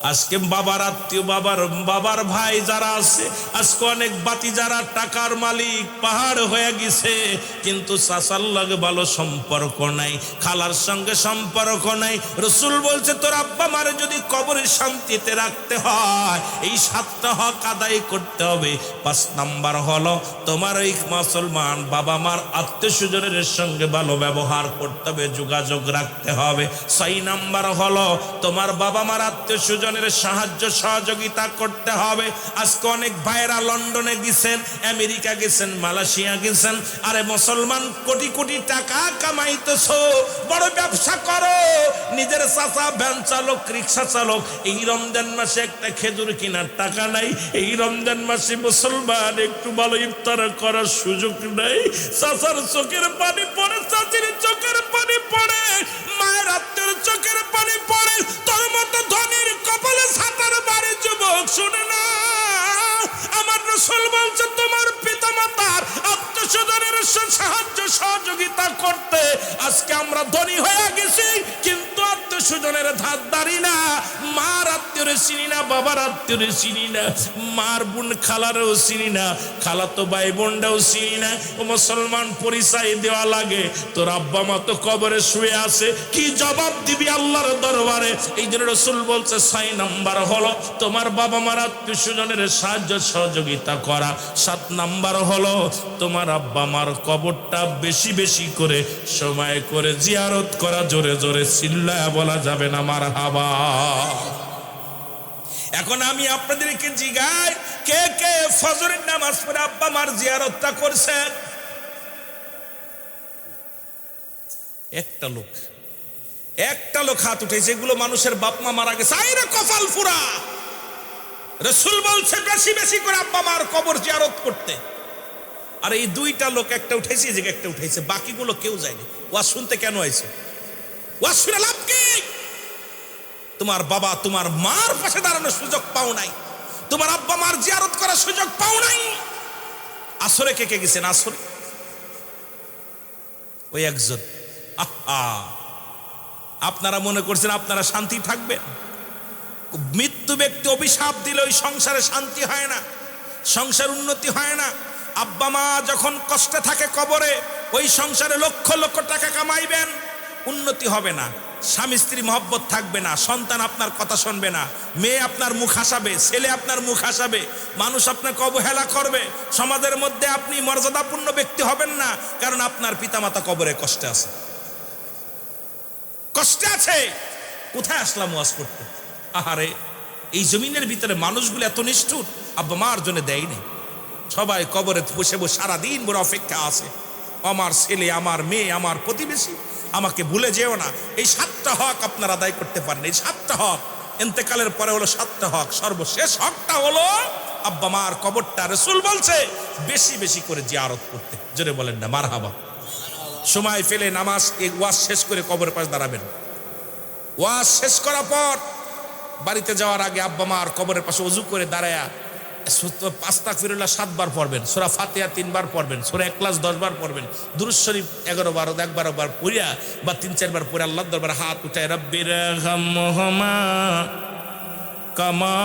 আজকে বাবার আত্মীয়, বাবার ভাই যারা আছে, আজকে অনেক বাতি যারা টাকার মালিক পাহাড় হয়ে গেছে, কিন্তু চাচার লগে ভালো সম্পর্ক নাই, খালার সঙ্গে সম্পর্ক নাই। রসুল বলছে তোর আব্বা মারে যদি কবরের শান্তিতে রাখতে হয় এই 7টা হক আদায় করতে হবে। 5 নাম্বার হলো তোমার এই মুসলমান বাবা মার আত্মীয় স্বজনের সঙ্গে ভালো ব্যবহার করতে হবে, যোগাযোগ রাখতে হবে। 6 নাম্বার হলো তোমার বাবা মার আত্মীয় স্বজন সাহায্য সহযোগিতা করতে হবে। আজকে অনেক ভাইরা লন্ডনে গেছেন, আমেরিকা গেছেন, মালয়েশিয়া গেছেন। আরে মুসলমান কোটি কোটি টাকা কামাইতেছো, বড় ব্যবসা করো, নিজের চাচা ভ্যান চালক, রিক্সা চালক, এই রমজান মাসে একটা খেজুর কেনার টাকা নাই, এই রমজান মাসে মুসলমান একটু ভালো ইফতার করার সুযোগ নাই। চাচার চোখের পানি পড়ে, চাচির চোখের পানি পড়ে, মায়ের আত্মীয় চোখের পানি পড়ে। তোর মতো ধনীর কপালে ছাতার বাড়ি যুবক, শুনে না আমার রাসূল বলছে তোমার পিতা মাতার আত্মীয় স্বজনের সাহায্য সহযোগিতা করতে। আজকে আমরা ধনী হয়ে গেছি কিন্তু আত্মীয় স্বজনের ধার ধারি না, মার আত্মীয় চিনি না, বাবার আত্মীয় চিনি না, মার বোন খালারও চিনি না, খালাতো ভাই বোনটাও চিনি না। ও মুসলমান পরিচয় দেওয়া লাগে, তোর আব্বা মা তো কবরে শুয়ে আছে, কি জবাব দিবি আল্লাহর দরবারে? এই জন্য রাসূল বলছে 6 নাম্বার হলো তোমার বাবা মার আত্মীয় স্বজনের সাহায্য সহযোগিতা করা। 7 নাম্বার হলো তোমার আব্বা মার কবরটা বেশি বেশি করে সময় করে জিয়ারত করা। জোরে জোরে চিল্লায়া বলা যাবে না মারহাবা। এখন আমি আপনাদেরকে জিজ্ঞাই, কে কে ফজরের নামাজ পড়ে আব্বা মার জিয়ারতটা করছেন? একটা লোক হাত উঠেছে। এগুলো মানুষের বাপ মা মারা গেছে, আইরে কপাল ফুরা। রাসূল বলছে বেশি বেশি করে আব্বা মার কবর জিয়ারত করতে। আর এই 2টা লোক, একটা উঠেছে, যে একটা উঠেছে, বাকিগুলো কেউ যায়নি। ওয়াজ শুনতে কেন আইছো? ওয়াজ শুনে লাভ কি? তোমার বাবা তোমার মার পাশে দাঁড়ানোর সুযোগ পাও নাই, তোমার আব্বা মার জিয়ারত করার সুযোগ পাও নাই। আসরে কে কে গেছেন? আসরে ওই একজন। আপনারা মনে করছেন আপনারা শান্তি থাকবেন? মৃত্যু ব্যক্তি অভিশাপ দিলে ওই সংসারে শান্তি হয় না, সংসার উন্নতি হয় না। আব্বা মা যখন কষ্টে থাকে কবরে, ওই সংসারে লক্ষ লক্ষ টাকা কামাইবেন, উন্নতি হবে না, স্বামী স্ত্রী মহব্বত থাকবে না, সন্তান আপনার কথা শুনবে না, মেয়ে আপনার মুখ হাসাবে, ছেলে আপনার মুখ হাসাবে, মানুষ আপনাকে অবহেলা করবে, সমাজের মধ্যে আপনি মর্যাদাপূর্ণ ব্যক্তি হবেন না, কারণ আপনার পিতামাতা কবরে কষ্টে আছে। কষ্টে আছে। কোথায় আসলাম ওয়াজ করতে? আহারে, এই জমিনের ভিতরে মানুষগুলো এত নিষ্ঠুর, আব্বা মার জন্য দেয়নি, সবাই কবরে বসে বসে সারাদিন বড় অপেক্ষা আছে, আমার ছেলে, আমার মেয়ে, আমার প্রতিবেশী, আমাকে ভুলে যেও না। এই 7টা হক আপনারা আদায় করতে পারেন। এই 7টা হক, ইন্তেকালের পরে হলো 7টা হক, সর্বশেষ হকটা হলো আব্বা মার কবরটা রাসূল বলছে বেশি বেশি করে জিয়ারত করতে। জোরে বলেন না মারহাবা। সময় ফেলে নামাজ, ওয়াজ শেষ করে কবরের পাশে দাঁড়াবেন। ওয়াজ শেষ করার পর বাড়িতে যাওয়ার আগে আব্বা মার কবরের পাশে ওযু করে দাঁড়ায়া আস্তাগফিরুল্লাহ 7 বার পড়বেন, সূরা ফাতিহা 3 বার পড়বেন, সূরা ইখলাস 10 বার পড়বেন, দুরূদ শরীফ 11 বার পড়িয়া বা 3-4 বার পড়ে আল্লাহর দরবারে হাত উঠায় রব্বিরহামহুমা কামা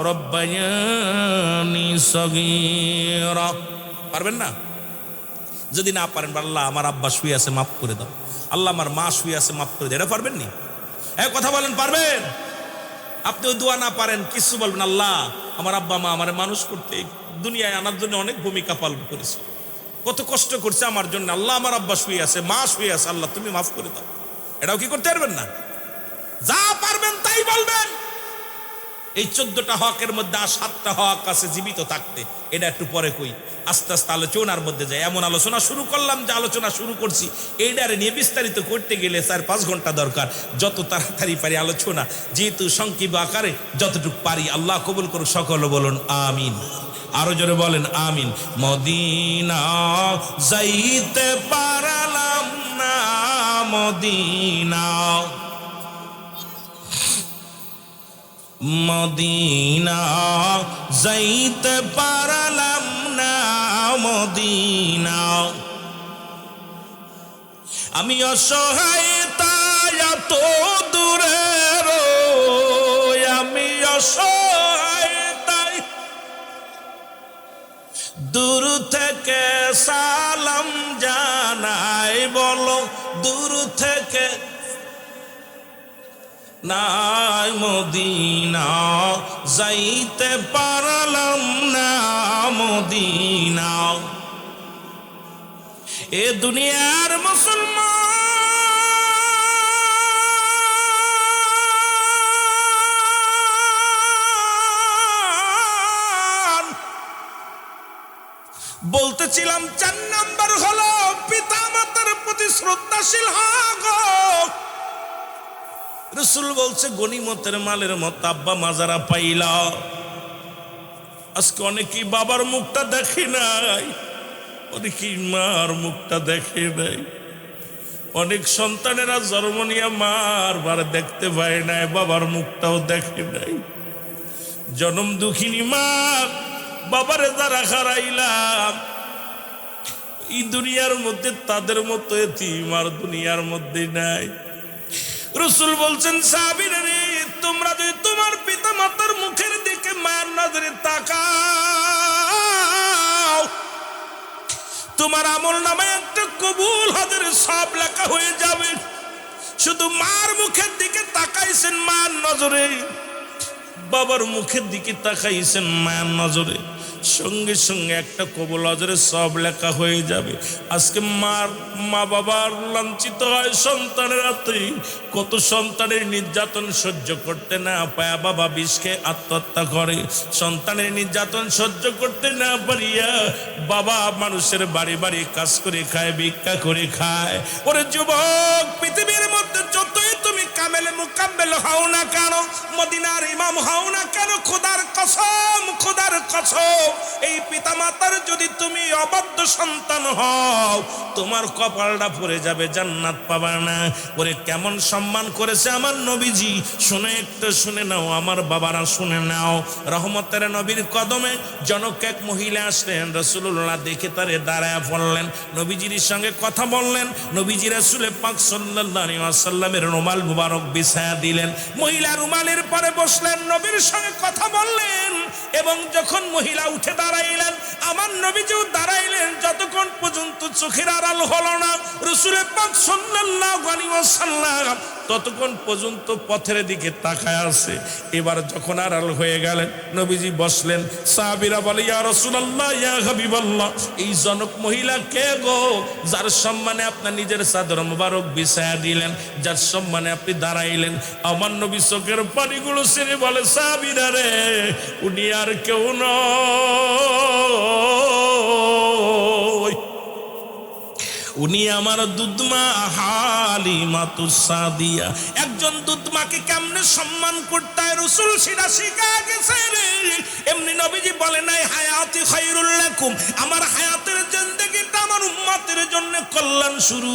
রব্বায়ানি সগীরা। পারবেন না? যদি না পারেন, আল্লাহ আমার আব্বা শুয়ে আছে মাফ করে দাও, আল্লাহ আমার মা শুয়ে আছে মাফ করে দাও। এটা পারবেন নি? কথা বলেন, পারবেন? আপনি ওই দোয়া না পারেন, কিছু বলবেন, আল্লাহ আমার আব্বা মা আমার মানুষ করতে, দুনিয়ায় আনার জন্য অনেক ভূমিকা পালন করেছে, কত কষ্ট করছে আমার জন্য, আল্লাহ আমার আব্বা শুয়ে আছে, মা শুয়ে আছে, আল্লাহ তুমি মাফ করে দাও। এটাও কি করতে পারবেন না? যা পারবেন তাই বলবেন। এই 14টা হকের মধ্যে আর 7টা হক আছে জীবিত থাকতে। এটা একটু পরে কই, আস্তে আস্তে আলোচনার মধ্যে যায়। এমন আলোচনা শুরু করলাম যে আলোচনা শুরু করছি, এইটারে নিয়ে বিস্তারিত করতে গেলে 4-5 ঘন্টা দরকার। যত তাড়াতাড়ি পারি আলোচনা, যেহেতু সংক্ষিপ্ত আকারে যতটুকু পারি। আল্লাহ কবুল করুক। সকলে বলুন আমিন। আরো জোরে বলেন আমিন। মদিনা যাইতে পারলাম না, মদিনা মদিনা যাইতে পারলাম না, মদিনা আমি অসহায় তাই এত দূরে অসহায় তাই দূর থেকে সালাম জানাই, বলো দূর থেকে নাই মদিনা যাইতে পারলাম না মদিনা। এ দুনিয়ার মুসলমান বলতেছিলাম 4 নাম্বার হলো পিতা মাতার প্রতি শ্রদ্ধাশীল হও। রাসূল বলছে গনিমতের মালের মত আব্বা মাজারা পাইলা। আজকে অনেকেই বাবার মুখটা দেখে নাই, অনেকেই মার মুখটা দেখে নাই। অনেক সন্তানেরা জন্ম নিয়ে মার বার দেখতে পায় নাই, বাবার মুখটাও দেখে নাই। জনম দুঃখিনী মা বাবারে যারা হারাইলাম, এই দুনিয়ার মধ্যে তাদের মতো এতিম আর দুনিয়ার মধ্যে নাই। রাসূল বলছেন সাহাবীরা রে, তোমরা যদি তোমার পিতা মাতার মুখের দিকে মায়ের নজরে তাকাও, তোমার আমল নামে একটা কবুল হজের সব লেখা হয়ে যাবে। শুধু মার মুখের দিকে তাকাইছেন মায়ের নজরে, বাবার মুখের দিকে তাকাইছেন মায়ের নজরে, সঙ্গে সঙ্গে একটা কবুল হজরের সব লেখা হয়ে যাবে। আজকে মা বাবার লাঞ্ছিত হয় সন্তানের হাতে। কত সন্তানের নির্যাতন সহ্য করতে না পায় বাবা বিষ খেয়ে আত্মহত্যা করে। সন্তানের নির্যাতন সহ্য করতে না পারিয়া বাবা মানুষের বাড়ি বাড়ি কাজ করে খায়, ভিক্ষা করে খায়। ওরে যুবক, পৃথিবীর মধ্যে যতই তুমি কামেলে মুকাম্মেল হও না কেন, মদিনার ইমাম হও না কেন, খোদার কসম, খোদার কসম, এই পিতা মাতার যদি তুমি অবাধ্য সন্তান হও, তোমার কপালটা পড়ে যাবে, জান্নাত পাবা না। ওরে কেমন সম্মান করেছে আমার নবীজি, শুনে একটু শুনে নাও আমার বাবারা, শুনে নাও। রহমতের নবীর কদমে জনক এক মহিলা আসলেন, রাসূলুল্লাহ দেখে তারে দাঁড়ায় পড়লেন, নবীজির সঙ্গে কথা বললেন। নবীজি রাসূল পাক সাল্লাল্লাহু আলাইহি ওয়াসাল্লামের রুমাল মুবারক বিছায়া দিলেন। মহিলা রুমালের পরে বসলেন, নবীর সঙ্গে কথা বললেন। এবং যখন মহিলা উঠে দাঁড়াইলেন, আমার নবীজিও দাঁড়াইলেন। যতক্ষণ পর্যন্ত চোখের আড়াল হলো না রাসূল পাক সাল্লাল্লাহু আলাইহি ওয়াসাল্লাম, ততক্ষণ পর্যন্ত পথের দিকে তাকায় আছে। এবার যখন আড়াল হয়ে গেলেন, নবীজি বসলেন। সাহাবীরা বলে, ইয়া রাসূলুল্লাহ, ইয়া হাবিবাল্লাহ, এই জনক মহিলা কে গো, যার সম্মানে আপনার নিজের চাদর মুবারক বিছায়া দিলেন, যার সম্মানে আপনি দাঁড়াইলেন? আমার নবী চোখের পানিগুলো ছেড়ে বলে, সাহাবীরা রে, উনি আর কেউ নয়, উনি আমার দুধমা হালিমাতুস সাদিয়া। একজন দুধমাকে কেমনে সম্মান করতে হয় রাসূল সেটা শিখা গেছে রে। এমনি নবীজি বলে নাই হায়াতি খায়রুল লাকুম, আমার হায়াতের জিন্দেগিটা আমার উম্মতের জন্য কল্যাণ শুরু।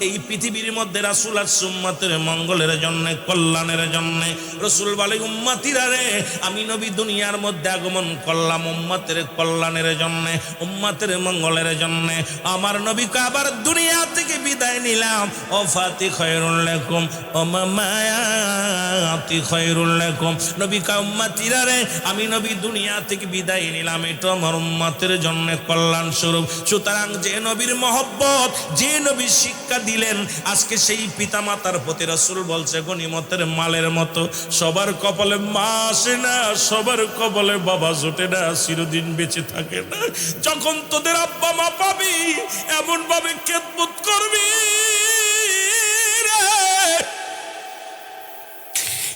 এই পৃথিবীর মধ্যে রাসূল আর উম্মতের মঙ্গলের জন্য, কল্যাণের জন্য। রাসূল বলে, উম্মতিরা রে, আমি নবী দুনিয়ার মধ্যে আগমন করলাম উম্মতের কল্যাণের জন্য, উম্মতের মঙ্গলের জন্য। আমার নবীকে আবার দুনিয়া থেকে বিদায় নিলাম। ও ফাতি খায়রুল লাকুম, ও মায়াতি খায়রুল লাকুম। নবী কা উম্মতিরা রে, আমি নবী দুনিয়া থেকে বিদায় নিলাম, এটা আমার উম্মতের জন্য কল্যাণ স্বরূপ। সুতরাং যে নবীর মহব্বত, যে নবী শিক্ষা দিলেন, আজকে সেই পিতা মাতার প্রতি রাসূল বলছে গনিমতের মালের মতো। সবার কপালে মা আসে না, সবার কপালে বাবা জোটে না, চিরদিন বেঁচে থাকে না। যখন তোদের আব্বা মা পাবি, এমন ভাবে খেদমত করবি রে।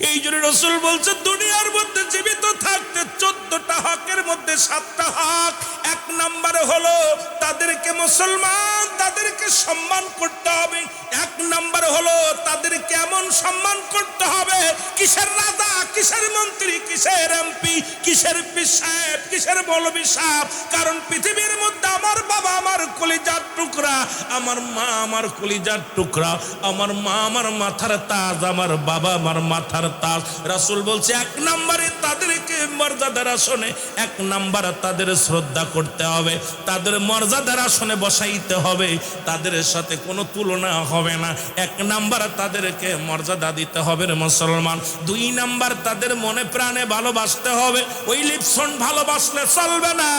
এই জন্য রাসূল বলছে, দুনিয়ার মধ্যে জীবিত থাকতে 14টা হকের মধ্যে 7টা হক। 1 নম্বরে হলো তাদেরকে মুসলমান, তাদেরকে সম্মান করতে হবে। 1 নম্বর হলো তাদেরকে এমন সম্মান করতে হবে, কিসের রাজা, কিসের মন্ত্রী, কিসের এমপি, কিসের পীর সাহেব, কিসের মৌলভী সাহেব। কারণ পৃথিবীর মধ্যে আমার বাবা আমার কলিজার টুকরা, আমার মা আমার কলিজার টুকরা, আমার মা আমার মাথার তাজ, আমার বাবা আমার মাথার তাজ। রাসূল বলছে 1 নম্বরে তাদেরকে মর্যাদার আসনে, 1 নম্বর তাদের শ্রদ্ধা করতে হবে, তাদের মর্যাদার আসনে বসাইতে হবে, তাদের সাথে কোনো তুলনা হবে না। 1 নম্বর তাদেরকে মর্যাদা দিতে হবে রে মুসলমান। 2 নম্বর তাদের মনে প্রাণে ভালোবাসতে হবে। ওই লিপসন ভালোবাসলে চলবে না।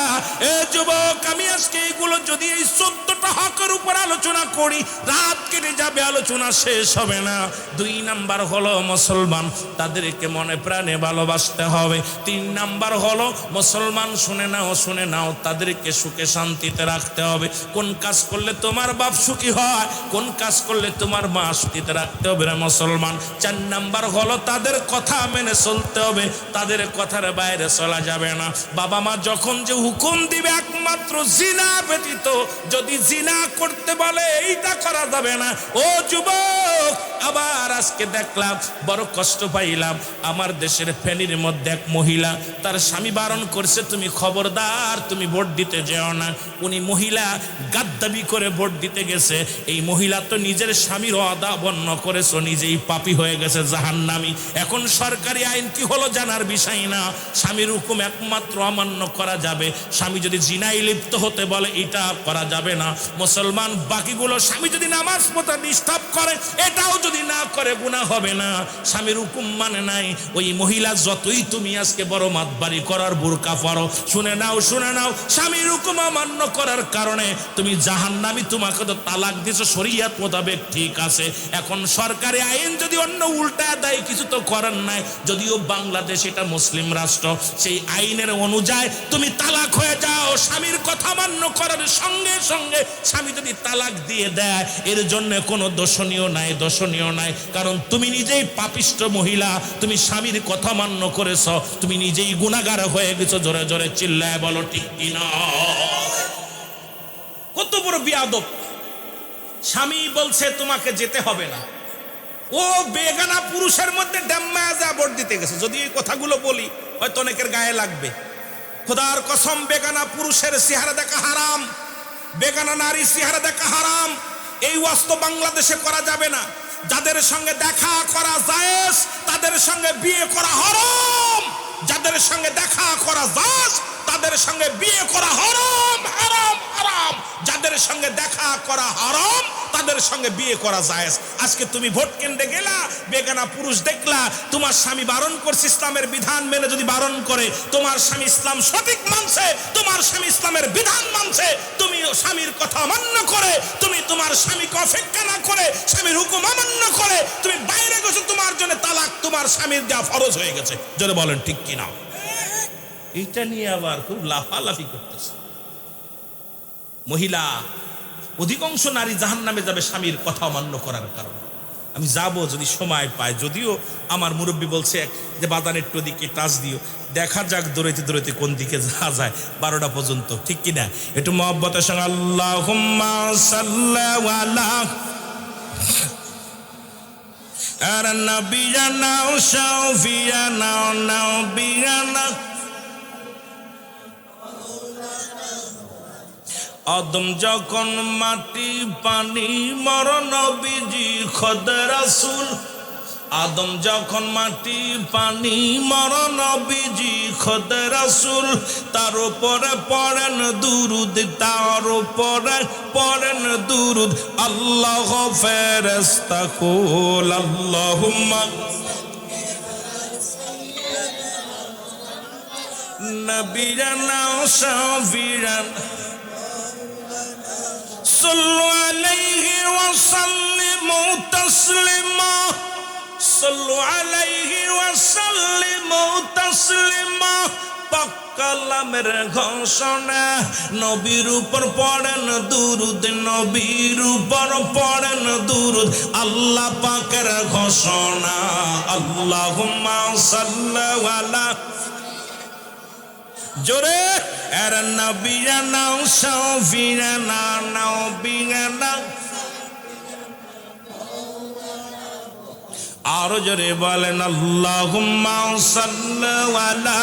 এ যুবক, আমি আজকে এইগুলো যদি এই 14টা হকের উপর আলোচনা করি, রাত কেটে যাবে, আলোচনা শেষ হবে না। 2 নাম্বার হলো মুসলমান, তাদেরকে মনে প্রাণে ভালোবাসতে হবে। 3 নাম্বার হলো মুসলমান, শুনে নাও, তাদেরকে সুখে শান্তিতে রাখতে হবে। কোন কাজ করলে তোমার বাপ সুখী হয়, কোন কাজ করলে তোমার মা সুখীতে রাখতে হবে রে মুসলমান। 4 নাম্বার হলো তাদের কথা মেনে চলতে হবে, তাদের কথার বাইরে চলা যাবে না। বাবা মা যখন যে হুকুম দিবে একমাত্র জিনা ব্যতীত, যদি জিনা করতে বলে এইটা করা যাবে না। ও যুবক, আবার আজকে দেখলাম, বড় কষ্ট পাইলাম, আমার দেশের ফেনীর মধ্যে এক মহিলা, তার স্বামী বারণ করছে, তুমি খবরদার তুমি ভোট দিতে যেও না। উনি মহিলা গাদ্দাবি করে ভোট দিতে গেছে। এই মহিলা তো নিজের স্বামীর ওয়াদা ভঙ্গ করেছে, নিজেই পাপী হয়ে গেছে, জাহান্নামী। এখন সরকারি আইন কি হলো জানার বিষয় না। স্বামীর হুকুম একমাত্র অমান্য করা যাবে। স্বামী যদি জিনায় লিপ্ত হতে বলে এটা করা যাবে না। মুসলমান বাকিগুলো, স্বামী যদি নামাজ পড়তে ডিস্টার্ব করে এটাও যদি না করে গুনাহ হবে না। স্বামীর হুকুম মানে নাই। ওই মহিলা যতই তুমি আজকে বড় মাতবাড়ি করার বুরকা পরো, শুনে নাও, স্বামীর হুকুম অমান্য করার কারণে তুমি জাহান্নামী। তোমাকে তো তালাক দিয়েছে শরীয়ত মোতাবেক, ঠিক আছে। এখন সরকারি আইন যদি অন্য উল্টা দেয়, কিছু তো করার নাই। যদিও বাংলাদেশ এটা মুসলিম রাষ্ট্র, সেই আইনের অনুযায়ী তুমি তালাক হয়ে যাও। স্বামীর কথা মান্য করার সঙ্গে সঙ্গে স্বামী যদি তালাক দিয়ে দেয়, এর জন্য কোনো দোষণীয় নাই, কারণ তুমি নিজেই পাপিষ্ঠ মহিলা, তুমি স্বামীর কথা মান্য করেছ, তুমি নিজেই গুনাহগার হয়ে গেছো। জোরে জোরে চিল্লায় বলো ঠিক কিনা। কত বড় বিয়াদব! স্বামী বলছে তোমাকে যেতে হবে না, ও বেগানা পুরুষের মধ্যে ড্যাম্মা যা ভোট দিতে গেছে। যদি এই কথাগুলো বলি হয়তো অনেকের গায়ে লাগবে। খোদার কসম, বেগানা পুরুষের চেহারা দেখা হারাম, বেগানা নারী চেহারা দেখা হারাম। এই ওয়াজ তো বাংলাদেশে করা যাবে না। যাদের সঙ্গে দেখা করা জায়েজ তাদের সঙ্গে বিয়ে করা হারাম, যাদের সঙ্গে দেখা করা জায়েজ তাদের সঙ্গে বিয়ে করা হারাম, হারাম, হারাম। যাদের সঙ্গে দেখা করা হারাম তাদের সঙ্গে বিয়ে করা জায়েজ। আজকে তুমি ভোট কেন্দ্রে গেলা, বেগানা পুরুষ দেখলা, তোমার স্বামী বারণ করছে, ইসলামের বিধান মেনে যদি বারণ করে, তোমার স্বামী ইসলাম সঠিক মানছে, তোমার স্বামী ইসলামের বিধান মানছে, তুমি স্বামীর কথা অমান্য করে, তুমি তোমার স্বামীকে অপেক্ষা না করে, স্বামীর হুকুম অমান্য করে তুমি বাইরে গেছো, তোমার জন্য তালাক তোমার স্বামীর দেওয়া ফরজ হয়ে গেছে। যদি বলেন ঠিক কিনা। এইটা নিয়ে আবার খুব লাফালাফি করতেছে মহিলা। অধিকাংশ নারী জাহান্নামে যাবে স্বামীর কথা অমান্য করার কারণে। আমি যাব যদি সময় পাই, যদিও আমার মুরব্বী বলছে যে বাদান একটু দিকে টাচ দিও, দেখা যাক দৌড়াইতে কোন দিকে যাওয়া যায় 12টা পর্যন্ত, ঠিক কিনা। একটু মহব্বতের সঙ্গে আল্লাহুম্মা সাল্লি আলা নবিয়ানা ওয়া শাফিয়ানা নবিয়ানা। আদম যখন মাটি পানি মর নবীজি খোদা রাসূল। আদম যখন মাটি পানি মর নবীজি খোদা রাসূল। তার উপরে পড়েন দুরুদ, তার উপরে পড়েন দুরুদ। আল্লাহ ফেরেশতা কুল আল্লাহুম্মা নবিয়ানা ওয়া শাফিয়ানা সাল্লু আলাইহি ওয়া সাল্লিমু তাসলিমা, সাল্লু আলাইহি ওয়া সাল্লিমু তাসলিমা। পাক কালামের ঘোষণা, নবীর উপর পড়েন দুরুদ, নবীর উপর পড়েন দুরুদ। আল্লাহ পাকের ঘোষণা আল্লাহুম্মা সাল্লি আলা জোরে আর নবিয়ানা শাফিয়ানা নবিয়ানা। আর জোরে বলেন আল্লাহুম্মা সাল্লি আলা।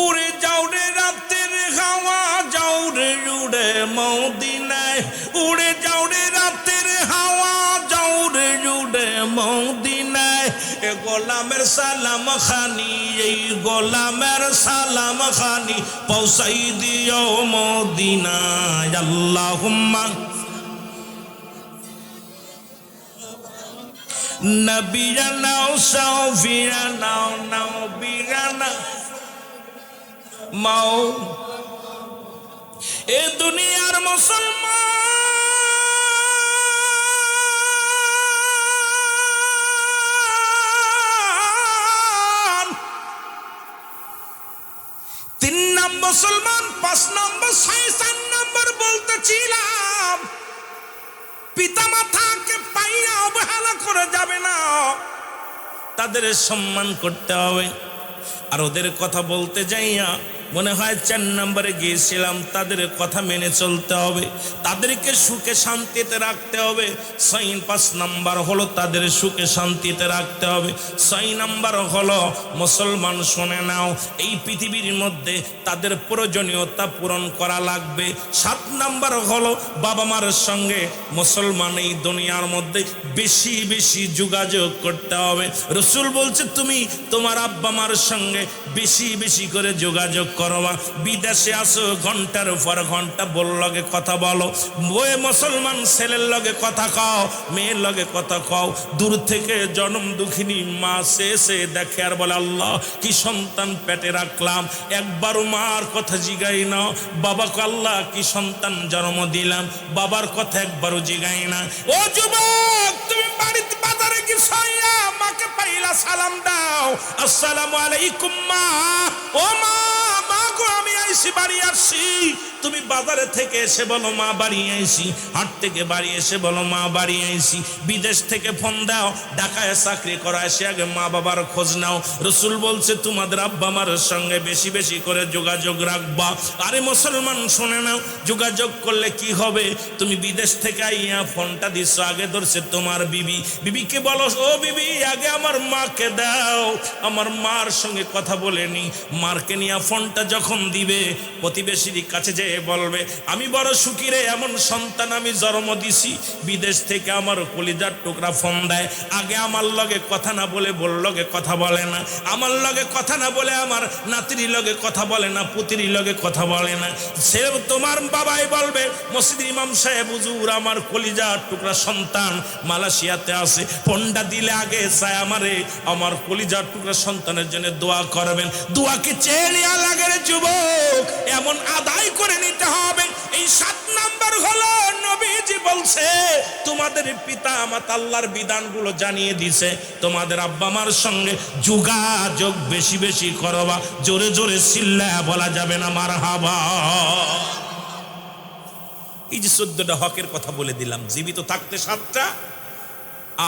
উড়ে যাও রে রাতের হাওয়া, যাও রে উড়ে মদিনায়। উড়ে যাও রে রাতের হাওয়া, যাও রে উড়ে মদিনায়। এ গোলামের সালাম খানি, এই গোলামের সালাম খানি পৌঁছাই দিও মদিনায়। আল্লাহুম্মা নবিয়ানা সাফিয়ানা নবিয়ানা মাও। এ দুনিয়ার মুসলমান, 3 নম্বর মুসলমান, 5 নম্বর 4 নম্বর বলতেছিলাম, পিতা মাতাকে পাইয়া অবহেলা করে যাবে না, তাদের সম্মান করতে হবে। আর ওদের কথা বলতে যাইয়া মনে হয় 4 নম্বরে গিয়েছিলাম, তাদের কথা মেনে চলতে হবে, তাদেরকে সুখে শান্তিতে রাখতে হবে। 5 নম্বর হলো তাদের সুখে শান্তিতে রাখতে হবে। 6 নম্বর হলো মুসলমান শুনে নাও, এই পৃথিবীর মধ্যে তাদের প্রয়োজনীয়তা পূরণ করা লাগবে। 7 নম্বর হলো বাবা মার সঙ্গে মুসলমান এই দুনিয়ার মধ্যে বেশি বেশি যোগাযোগ করতে হবে। রসুল বলছে তুমি তোমার আব্বা মার সঙ্গে বেশি বেশি করে যোগাযোগ করবা। বিদেশে আসো, ঘন্টার পর ঘন্টা বোর লগে কথা বলো, বয়ে মুসলমান ছেলের লগে কথা কও, মেয়ের লগে কথা কও। দূর থেকে জন্ম দুঃখিনী মা সে দেখে আর বলে আল্লাহ কি সন্তান পেটে রাখলাম, একবারও মার কথা জিগাই না। বাবাকে আল্লাহ কি সন্তান জন্ম দিলাম, বাবার কথা একবারও জিগাই না। ও যুবক, তুমি বাড়িতে বাজারে কি সাইয়া মাকে পাইলা সালাম দাও, আসসালামু আলাইকুম মা। ও মা, আমি আইসি, বাড়ি আসছি। তুমি বাজারে থেকে এসে বলো মা বাড়ি আইসি, হাট থেকে বাড়ি এসে বলো মা বাড়ি আইসি। বিদেশ থেকে ফোন দাও, ঢাকায় চাকরি করা এসে আগে মা বাবার খোঁজ নাও। রসুল বলছে তোমাদের আব্বা মার সঙ্গে বেশি বেশি করে যোগাযোগ রাখবা। আরে মুসলমান শুনে নাও, যোগাযোগ করলে কি হবে? তুমি বিদেশ থেকে আইয়া ফোনটা দিচ্ছ, আগে ধরছে তোমার বিবি, বিবিকে বলো ও বিবি আগে আমার মাকে দাও, আমার মার সঙ্গে কথা বলেনি। মারকে নিয়ে ফোনটা যখন দিবে, প্রতিবেশীর কাছে যে বলবে আমি বড় সুখী রে, এমন সন্তান আমি জন্ম দিছি। বিদেশ থেকে আমার কলিজার টুকরা ফোন দেয়, আগে আমার লগে কথা না বলে বোর লগে কথা বলে না, আমার লগে কথা না বলে আমার নাতির লগে কথা বলে না, পুতির লগে কথা বলে না। সে তোমার বাবাই বলবে মসজিদ ইমাম সাহেব হুজুর আমার কলিজার টুকরা সন্তান মালয়েশিয়াতে আছে, ফোনটা দিলে আগে চায় আমারে আমার কলিজার টুকরা সন্তানের জন্য দোয়া করবেন। দোয়াকে চেয়ে নেওয়া লাগে রে যুবক, এমন আদায় করে নিতে হবে। এই 7 নাম্বার হলো নবীজি বলছে তোমাদের পিতা মাতা আল্লাহর বিধানগুলো জানিয়ে দিছে, তোমাদের আব্বা মার সঙ্গে যোগাযোগ বেশি বেশি করবা। জোরে জোরে চিল্লায়া বলা যাবে না মারহাবা। এই যে 14টা হকের কথা বলে দিলাম, জীবিত থাকতে 7টা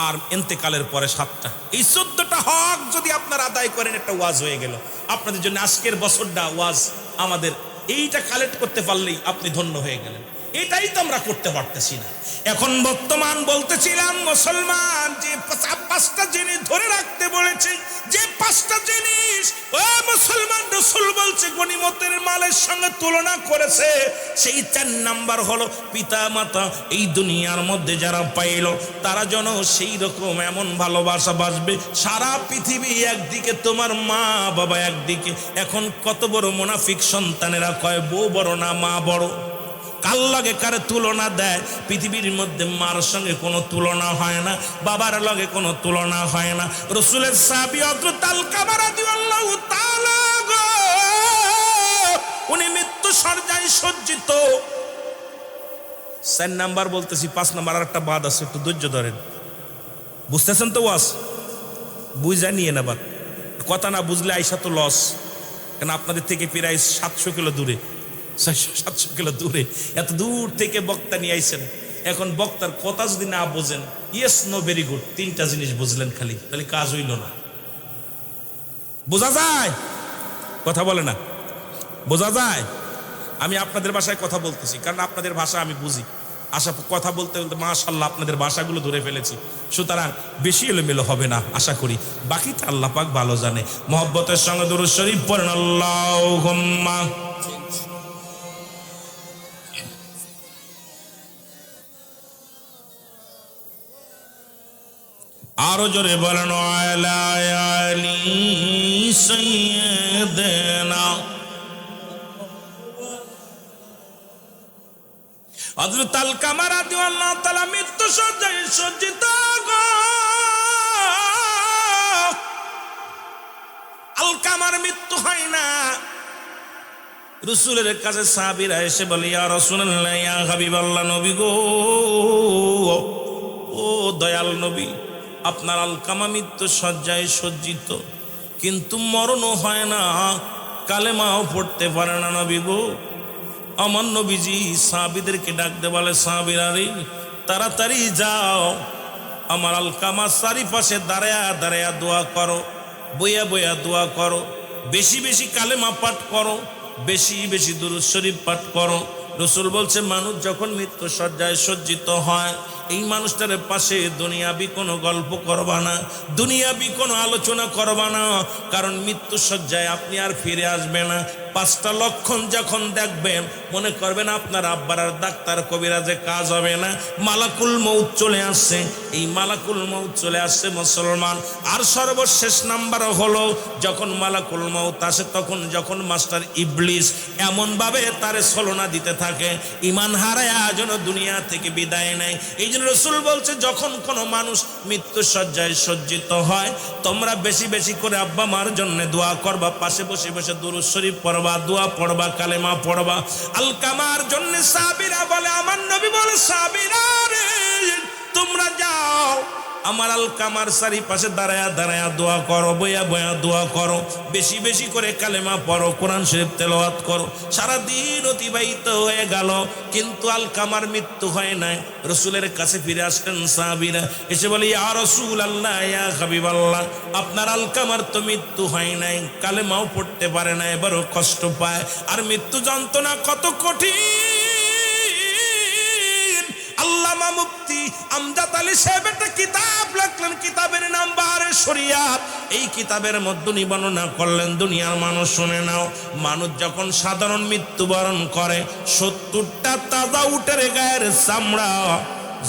আর এন্তেকালের পরে 7টা। এই 14টা হক যদি আপনারা আদায় করেন, একটা ওয়াজ হয়ে গেল আপনাদের জন্য। আজকের বছরটা ওয়াজ আমাদের এইটা কালেক্ট করতে পারলেই আপনি ধন্য হয়ে গেলেন। এটাই তো আমরা করতে পারতেছি না। এখন বর্তমান বলতেছিলাম মুসলমান যে 5টা জিনিস ধরে রাখতে বলেছে, যে 5টা জিনিস ও মুসলমান রসুল বলছে গনিমতের মালের সঙ্গে তুলনা করেছে, সেই 4 নাম্বার হলো পিতা মাতা এই দুনিয়ার মধ্যে যারা পাইল, তারা যেন সেই রকম এমন ভালোবাসা বাসবে। সারা পৃথিবী একদিকে, তোমার মা বাবা একদিকে। এখন কত বড় মুনাফিক সন্তানেরা কয় বউ বড় না মা বড়, কার লগে কারে তুলনা দেয়। পৃথিবীর মধ্যে মার সঙ্গে কোনো তুলনা হয় না, বাবার লগে কোনো তুলনা হয় না। রসুলের সাহাবী হযরত আলকামা রাদিয়াল্লাহু তাআলা উনি মৃত্যু শয্যায় সজ্জিত। 4 নাম্বার বলতেছি, 5 নাম্বার আর একটা বাদ আছে, একটু ধৈর্য ধরেন। বুঝতেছেন তো ওয়াজ? বুঝা নিয়ে নেবার কথা, না বুঝলে আইসা তো লস। কেন আপনাদের থেকে প্রায় 700 কিলো দূরে, 700 কিলো দূরে, এত দূর থেকে বক্তা নিয়ে আইছেন। এখন বক্তার কথা যদি না বোঝেন, ইয়েস নো ভেরি গুড 3টা জিনিস বুঝলেন খালি, তাহলে কাজ হইল না। বোঝা যায়? কথা বলে না, বোঝা যায়? আমি আপনাদের ভাষায় কথা বলতেছি, কারণ আপনাদের ভাষা আমি বুঝি। আশা কথা বলতে বলতে মাশাআল্লাহ আপনাদের ভাষাগুলো ধরে ফেলেছি, সুতরাং বেশি এলোমেলো হবে না আশা করি। বাকিটা আল্লাহ পাক ভালো জানে। মহব্বতের সঙ্গে দুরূদ শরীফ পড়েন আল্লাহুম্মা। আরো জোরে বলেন আলা আলি সাইয়্যিদিনা। হযরত আলকামা রাদিয়াল্লাহু তাআলা মৃত্যু শয্যায় সজ্জিত গো। আলকামার মৃত্যু হয় না। রাসূলের কাছে সাহাবীরা এসে বলে, ইয়া রাসূলুল্লাহ, ইয়া হাবিবাল্লাহ, নবী গো, ও দয়াল নবী, আপনার আলকামা মৃত্যু শয্যায় সজ্জিত, কিন্তু মরণও হয় না, কালেমাও পড়তে পারে না নবী গো। আমার নবীজি সাহাবীদেরকে ডাকতে বলে, সাহাবীরা রে, তাড়াতাড়ি যাও, আমার আলকামার চারিপাশে দাঁড়ায়া দাঁড়ায়া দোয়া করো, বইয়া বইয়া দোয়া করো, বেশি বেশি কালেমা পাঠ করো, বেশি বেশি দুরূদ শরীফ পাঠ করো। রাসূল বলছে, মানুষ যখন মৃত্যু শয্যায় সজ্জিত হয়, এই মানুষটার পাশে দুনিয়াবি কোনো গল্প করবা না, দুনিয়াবি কোনো আলোচনা করবা না, কারণ মৃত্যু শয্যায় আপনি আর ফিরে আসবে না। 5টা লক্ষণ যখন দেখবেন, মনে করবেন আপনার আব্বার আর ডাক্তার কবিরাজে কাজ হবে না, মালাকুল মউত চলে আসছে। এই মালাকুল মউত চলে আসছে মুসলমান। আর সর্বশেষ নাম্বার হলো, যখন মালাকুল মউত আসে, তখন যখন মাস্টার ইবলিস এমনভাবে তারে ছলনা দিতে থাকে, ঈমান হারায়া যেন দুনিয়া থেকে বিদায় নেয়। এই জন্য রাসূল বলছে, যখন কোনো মানুষ মৃত্যু শয্যায় সজ্জিত হয়, তোমরা বেশি বেশি করে আব্বা মার জন্য দোয়া করবা, পাশে বসে বসে দুরূদ শরীফ পড়বা, দোয়া পড়বা, কালেমা পড়বা। আলকামার জন্য সাহাবীরা বলে, আমার নবী বলে, সাহাবীরা রে, তোমরা যাও, আমার আলকামার চারিপাশে দাঁড়ায়া দাঁড়ায়া দোয়া করো, বইয়া বইয়া দোয়া করো, বেশি বেশি করে কালেমা পড়ো, কোরআন শরীফ তেলাওয়াত করো। সারাদিন অতিবাহিত হয়ে গেল, কিন্তু আলকামার মৃত্যু হয় নাই। রাসূলের কাছে ফিরে আসলেন সাহাবীরা, এসে বলে, ইয়া রাসূলুল্লাহ, ইয়া হাবিবাল্লাহ, আপনার আলকামার তো মৃত্যু হয় নাই, কালেমাও পড়তে পারে না, এবারও কষ্ট পায়, আর মৃত্যু যন্ত্রণা কত কঠিন। আল্লামা মুফতি আমজাদ আলী সাহেব একটা কিতাব লিখলেন, কিতাবের নাম বাহারে শরিয়াত। এই কিতাবের মধ্যে বর্ণনা করলেন, দুনিয়ার মানুষ শুনে নাও, মানুষ যখন সাধারণ মৃত্যুবরণ করে, 70টা তাজা উটের গায়ের চামড়া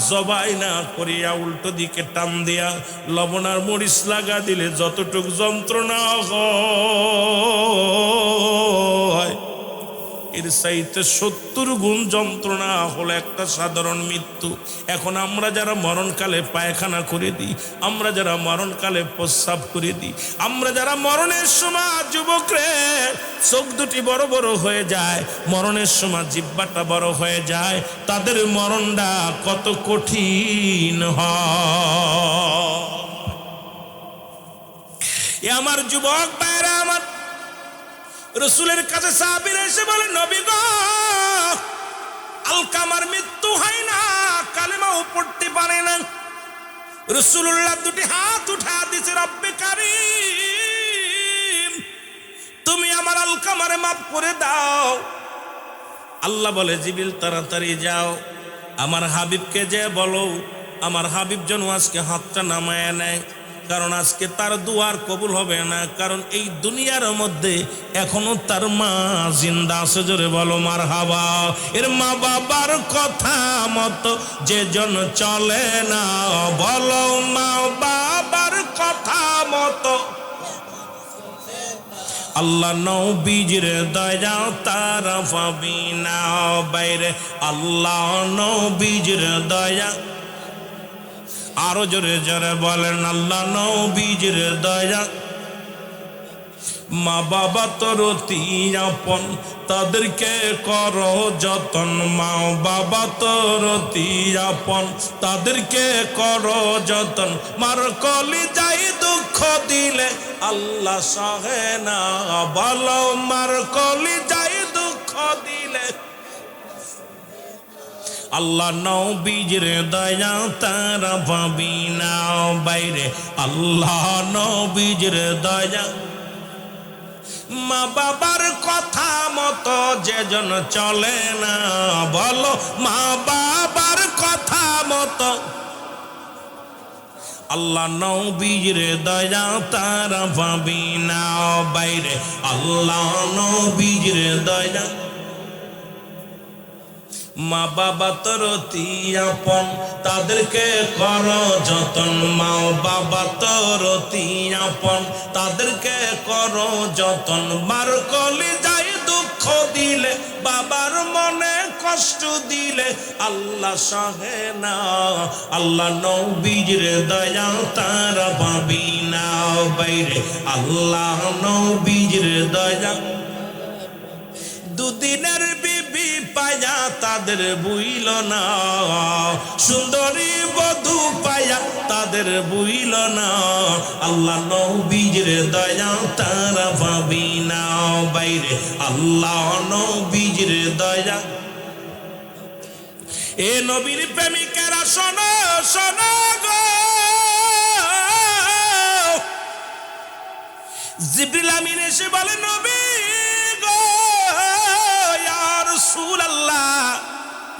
জবাই না করিয়া উল্টো দিকে টান দিয়া লবণ আর মরিচ লাগা দিলে যতটুক যন্ত্রণা হয়, এর চাইতে 70 গুণ যন্ত্রণা হলো একটা সাধারণ মৃত্যু। এখন আমরা যারা মরণকালে পায়খানা করে দিই, আমরা যারা মরণকালে প্রস্রাব করে দিই, আমরা যারা মরণের সময়, যুবকরে চোখ দুটি বড় বড় হয়ে যায়, মরণের সময় জিহ্বাটা বড় হয়ে যায়, তাদের মরণটা কত কঠিন হয়। এ আমার যুবক ভাইরা, আমার রাসূলের কাছে সাহাবীরা এসে বলে, নবী গো, আলকামার মৃত্যু হয় না, কালেমাও পড়তে পারে না। রাসূলুল্লাহ দুটি হাত উঠা দিয়েছে, রব্বে কারীম, তুমি আমার আলকামারে মাফ করে দাও। আল্লাহ বলে, জিবরিল তাড়াতাড়ি যাও, আমার হাবিবকে যে বলো, আমার হাবিব যেন আজকে হাতটা নামায় নেয়, কারণ আজকে তার দুয়ার কবুল হবে না, কারণ এই দুনিয়ার মধ্যে এখনো তার মা জিন্দা আছে। জোরে বলো মারহাবা। এর মা বাবার কথা মতো যে জন চলে না, বলো মা বাবার কথা মতো। আল্লাহ নবীজির দয়া তারা পাবি না বাইরে, আল্লাহ নবীজির দয়া। আরো জোরে জোরে বলেন, আল্লাহ নবীজির দয়া। মা বাবা তোর অতি আপন, তাদেরকে করো যতন, মা বাবা তোর অতি আপন, তাদেরকে করো যতন। মার কলি যাই দুঃখ দিলে আল্লাহ সহে না, বলো মার কলি যাই দুঃখ দিলে। আল্লাহ নবীজির দয়া তারা পাবি না বাইরে, আল্লাহ নবীজির দয়া। মা বাবার কথা মতো যে জন চলে না, বলো মা বাবার কথা মতো। আল্লাহ নবীর দয়া তারা পাবি না বাইরে, আল্লাহ নবীর দয়া। মা বাবা তোর অতি আপন, তাদেরকে কর যতন। মা বাবা তোর অতি আপন, তাদেরকে কর যতন। মার কলিজায় দুঃখ দিলে, বাবার মনে কষ্ট দিলে আল্লাহ সহে না। আল্লাহ নবীর দয়া তারা পাবি না বাইরে। আল্লাহ নবীর দয়া, দুদিনের বিবি পায়া তাদের বুইল না, সুন্দরী বধূ পায়া তাদের বুইল না। আল্লাহ নবীর দয়া তারা পাবি না বাইরে। আল্লাহ নবীর দয়া। এ নবীর প্রেমিকেরা শোনো শোনো গো, জিবরিল আমিন এসে বলে নবী গো, ইয়া রাসূলুল্লাহ,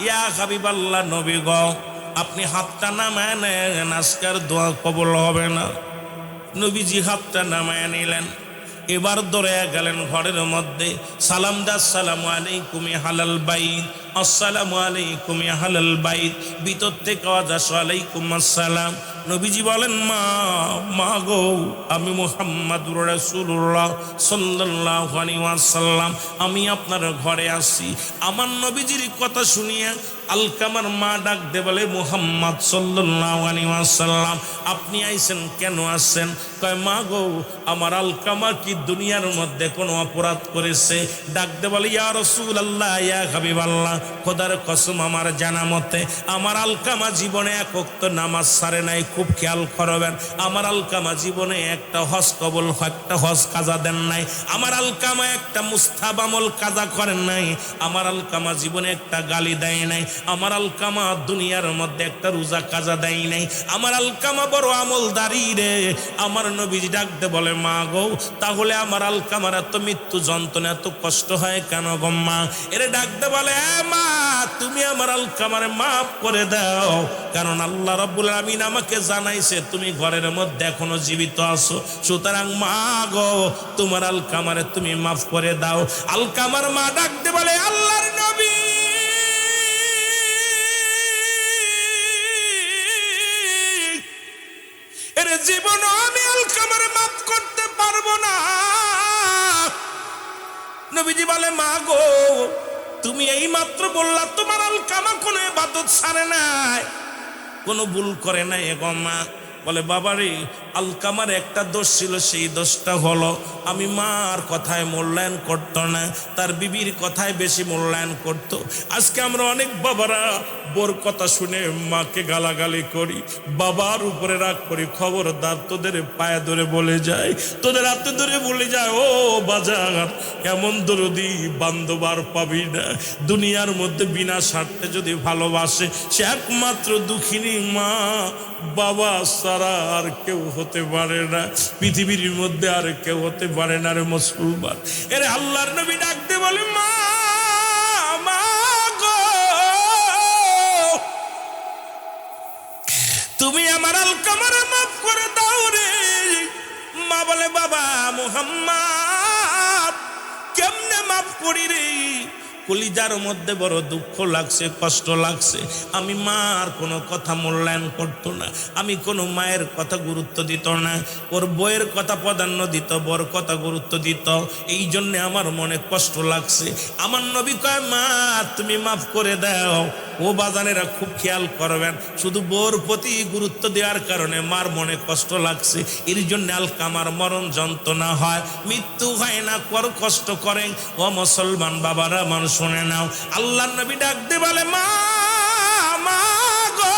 ইয়া হাবিবাল্লাহ, নবী গো আপনি হাতটা নামায় নেন, আজকের দোয়া কবুল হবে না। নবীজি হাতটা নামায় নিলেন, এবার দৌড়ে গেলেন ঘরের মধ্যে। সালাম দা, আসসালামু আলাইকুম ইয়া হালাল বাইত, আসসালামু আলাইকুম ইয়া হালাল বাইত। ভিতর থেকে আওয়াজ আসে ওয়ালাইকুম আসসালাম। নবীজি বলেন মা, মা গো আমি মুহাম্মাদুর রাসূলুল্লাহ সাল্লাল্লাহু আলাইহি ওয়াসাল্লাম, আমি আপনার ঘরে আসি। আমার নবীজির কথা শুনিয়া আলকামার মা ডাক দে বলে মুহাম্মদ সাল্লাল্লাহু আলাইহি ওয়াসাল্লাম আপনি আইছেন, কেন আসছেন? কয় মা গো আমার আলকামা কি দুনিয়ার মধ্যে কোনো অপরাধ করেছে? ডাক দে বলে ইয়া রাসূলুল্লাহ, ইয়া হাবিবাল্লাহ, খোদার কসম আমার জানা মতে আমার আলকামা জীবনে এক ওয়াক্ত নামাজ ছাড়ে নাই। খুব খেয়াল করবেন, আমার আলকামা জীবনে একটা হজ কবুল, একটা হজ কাজা দেন নাই। আমার আলকামা একটা মুস্তাহাব আমল কাজা করেন নাই। আমার আলকামা জীবনে একটা গালি দেয় নাই। আমার আলকামা দুনিয়ার মধ্যে একটা রোজা কাজা দেয় নাই। আমার আলকামা বড় আমলদারি রে। আমার নবীজি ডাকতে বলে মা গো তাহলে আমার আলকামার এত মৃত্যু যন্ত্রণা, এত কষ্ট হয় কেন গো মা? এরে ডাকতে বলে মা তুমি আমার আলকামারে মাফ করে দাও, কারণ আল্লাহ রাব্বুল আলামিন আমাকে জানাইছে তুমি ঘরের মধ্যে এখনো জীবিত আছো। সুতরাং মা গো তোমার আলকামারে তুমি মাফ করে দাও। আলকামার মা ডাকতে বলে আল্লাহর নবী, এর জীবন আমি আলকামারে মাফ করতে পারবো না। নবীজি বলে মা গো তুমি এই মাত্র বললা তোমার আলকামা কোনো ইবাদত ছাড়ে নাই, কোনো ভুল করে নাই গো মা। বলে বাবারে আলকামার একটা দোষ ছিল, সেই দোষটা হলো আমি মার কথায় মূল্যায়ন করতো না, তার বিবির কথায় বেশি মূল্যায়ন করতো। আজকে আমরা অনেক বাবারা বোর কথা শুনে মাকে গালাগালি করি, বাবার উপরে রাগ করি। খবরদার তোদের পায়ে ধরে বলে যায়, তোদের হাতে ধরে বলে যায় ও বাজার এমন দরদি বান্ধব আর পাবি না দুনিয়ার মধ্যে। বিনা স্বার্থে যদি ভালোবাসে সে একমাত্র দুঃখিনী মা বাবা ছাড়া আর কেউ হতে পারে না, পৃথিবীর মধ্যে আর কেউ হতে পারে না রে মুসলমান। এরে আল্লাহর নবী ডাকতে বলে মা, মা গো তুমি আমার আলকামারে মাফ করে দাও রে। মা বলে বাবা মুহাম্মদ কেমনে মাফ করি রে? কলিজার মধ্যে বড় দুঃখ লাগছে, কষ্ট লাগছে। আমি মার কোনো কথা মূল্যায়ন করতো না, আমি কোনো মায়ের কথা গুরুত্ব দিত না, ওর বইয়ের কথা প্রাধান্য দিত, বর কথা গুরুত্ব দিত। এই জন্যে আমার মনে কষ্ট লাগছে। আমার নবী কয় মা তুমি মাফ করে দাও। ও বাজানেরা খুব খেয়াল করবেন, শুধু বোর প্রতি গুরুত্ব দেওয়ার কারণে মার মনে কষ্ট লাগছে, এর জন্য আলকামার মরণ যন্ত্রণা হয়, মৃত্যু হয় না, কষ্ট করেন। ও মুসলমান বাবারা মানুষ শুনে নাও, আল্লাহর নবী ডাকতে বলে মা, মা গো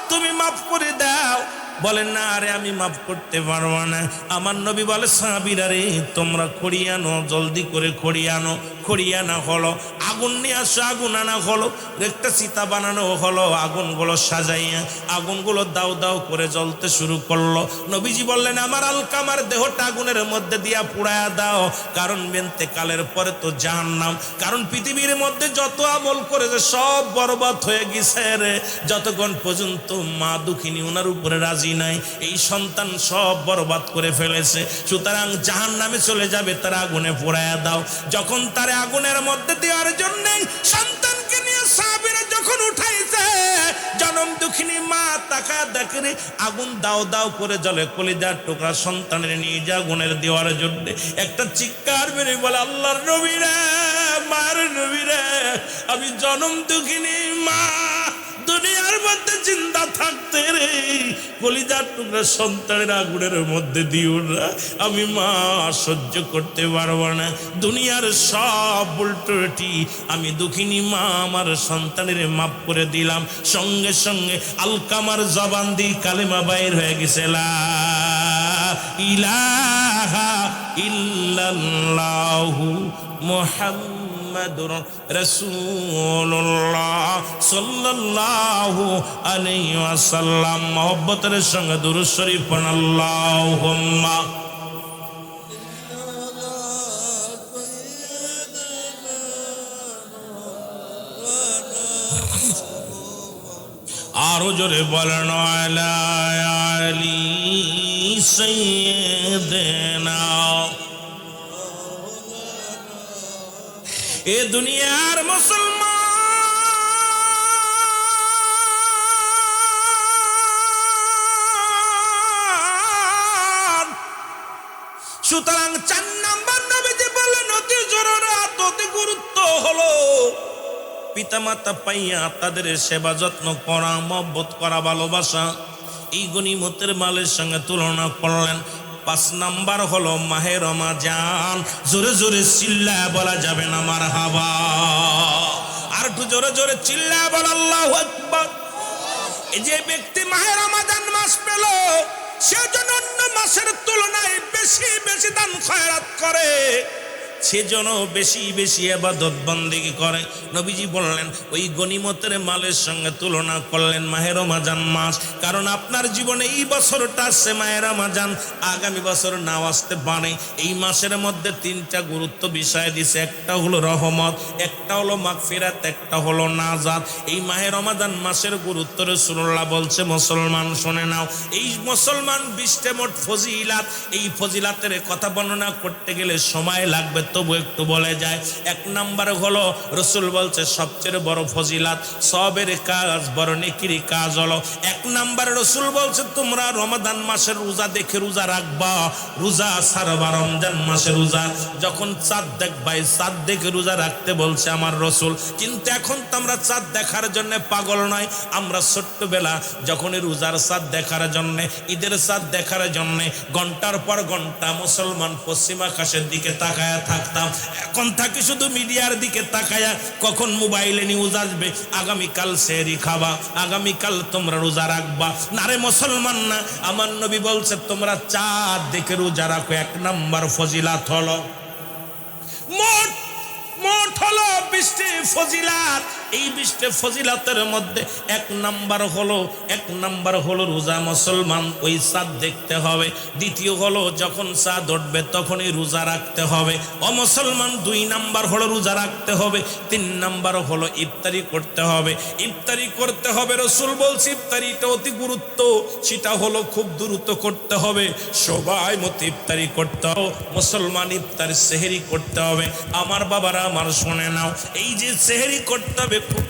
তুমি মাফ করে দাও। বলেন না আরে আমি মাফ করতে পারবো না। আমার নবী বলে সাহাবীরা রে তোমরা খড়ি আনো, জলদি করে খড়ি আনো। খড়ি আনা হলো, আগুন নিয়ে আসো, আগুন আনা হলো, একটা চিতা বানানো হলো, আগুনগুলো সাজাইয়া আগুনগুলো দাও দাও করে জ্বলতে শুরু করলো। নবীজি বললেন আমার আলকামার দেহটা আগুনের মধ্যে দিয়া পুড়ায়া দাও, কারণ ইন্তেকালের পরে তো জাহান্নাম। কারণ পৃথিবীর মধ্যে যত আমল করেছে সব বরবাদ হয়ে গেছে রে। যতক্ষণ পর্যন্ত মা দুঃখিনী ওনার উপরে রাজি নাই, এই সন্তান সব বরবাদ করে ফেলেছে। সুতরাং জাহান্নামে চলে যাবে, তার আগুনে পোড়ায়া দাও। যখন তার আগুনের মধ্যে দেওয়ার জন্য সন্তানকে নিয়ে সাহাবীরা দুঃখিনী মা তাকায় দেখে রে আগুন দাও দাও করে জ্বলে, কলিজার টুকরা সন্তানের নিয়ে যা আগুনের দেওয়ার জন্য একটা চিৎকার বেরে বলে, আল্লাহর নবী রে, মার নবী রে, আমি জনম দুঃখিনী মা, দুনিয়ার মধ্যে জিন্দা থাকতে রে কলিজার টুকরা সন্তানের আগুনের মধ্যে দিও না, আমি মা সহ্য করতে পারবো না, দুনিয়ার সব উল্টোটি আমি দুঃখিনী মা আমার সন্তানের মাফ করে দিলাম। সঙ্গে সঙ্গে আলকামার জবান দিয়ে কালেমা বাইর হয়ে গেছে, লা ইলাহা ইল্লাল্লাহু মুহাম্মাদুর রাসূলুল্লাহ সাল্লাল্লাহু আলাইহি ওয়াসাল্লাম। মুহাব্বতের সঙ্গে দুরূদ শরীফ পড়ুন, আল্লাহুম্মা আরো জোরে বলেন, আলা আলি সাইয়্যিদিনা। এ দুনিয়ার মুসলমান, সুতরাং 4 নাম্বার নবীজি বললেন অতি জরুরি অতি গুরুত্ব হলো পিতামাতা পাইয়া তাদের সেবা যত্ন করা, মহব্বত করা, ভালোবাসা। এই গনিমতের মালের সঙ্গে তুলনা করলেন। 5 নাম্বার হলো মাহে রমজান। জোরে জোরে চিল্লায় বলা যাবে না মারহাবা, আর একটু জোরে জোরে চিল্লায় বলা আল্লাহু আকবার। এই যে ব্যক্তি মাহে রমজান মাস পেল, সে যেন অন্য মাসের তুলনায় বেশি বেশি দান খয়রাত করে, সেজন্য বেশি বেশি ইবাদত বন্দেগী করে। নবীজি বললেন ওই গনিমতের মালের সঙ্গে তুলনা করলেন মাহে রমজান মাস। কারণ আপনার জীবনে এই বছরটা আসছে মাহে রমজান, আগামী বছর নাও আসতে পারে। এই মাসের মধ্যে 3টা গুরুত্ব বিষয় দিছে, একটা হলো রহমত, একটা হলো মাগফিরাত, একটা হলো নাজাত। এই মাহে রমজান মাসের গুরুত্ব রাসূলুল্লাহ বলছে, মুসলমান শুনে নাও। এই মুসলমান 20টা মোট ফজিলাত, এই ফজিলাতের কথা বর্ণনা করতে গেলে সময় লাগবে, তবু একটু বলে যায়। 1 নাম্বার হলো রাসূল বলছে সবচেয়ে বড় ফজিলাত সবের কাজ, বড় নেকির কাজ হলো 1 নাম্বার। রাসূল বলছে তোমরা রমাদান মাসের রোজা দেখে রোজা রাখবা, রোজা ছাড়বা। রমজান মাসের রোজা যখন চাঁদ দেখবাই, চাঁদ দেখে রোজা রাখতে বলছে আমার রাসূল। কিন্তু এখন তো আমরা চাঁদ দেখার জন্য পাগল নয়, আমরা ছোট্টবেলা যখনই রোজার চাঁদ দেখার জন্য, ঈদের চাঁদ দেখার জন্য ঘন্টার পর ঘন্টা মুসলমান পশ্চিম আকাশের দিকে তাকায়া থাকতাম। এখন থাকি শুধু মিডিয়ার দিকে তাকায়া, কখন মোবাইলে নিউজ আসবে, আগামীকাল সেহরি খাবা, আগামীকাল তোমরা রোজা রাখবা। না রে মুসলমান না, আমার নবী বলছে তোমরা চাঁদ দেখে রোজা রাখো। 1 নাম্বার ফজিলাত হলো, মোট হলো 20টি ফজিলাত। এই 20টি ফজিলাতের মধ্যে 1 নাম্বার হলো রোজা। মুসলমান ওই চাঁদ দেখতে হবে। দ্বিতীয় হলো যখন চাঁদ উঠবে তখনই রোজা রাখতে হবে। ও মুসলমান 2 নাম্বার হলো রোজা রাখতে হবে। 3 নাম্বার হলো ইফতারি করতে হবে। ইফতারি করতে হবে, রাসূল বলছে ইফতারিটা অতি গুরুত্ব, সেটা হলো খুব দ্রুত করতে হবে, সবাই মতো ইফতারি করতে হবে। মুসলমান ইফতার সেহরি করতে হবে। আমার বাবারা আমার শুনে নাও, এই যে সেহরি করতে হবে খুব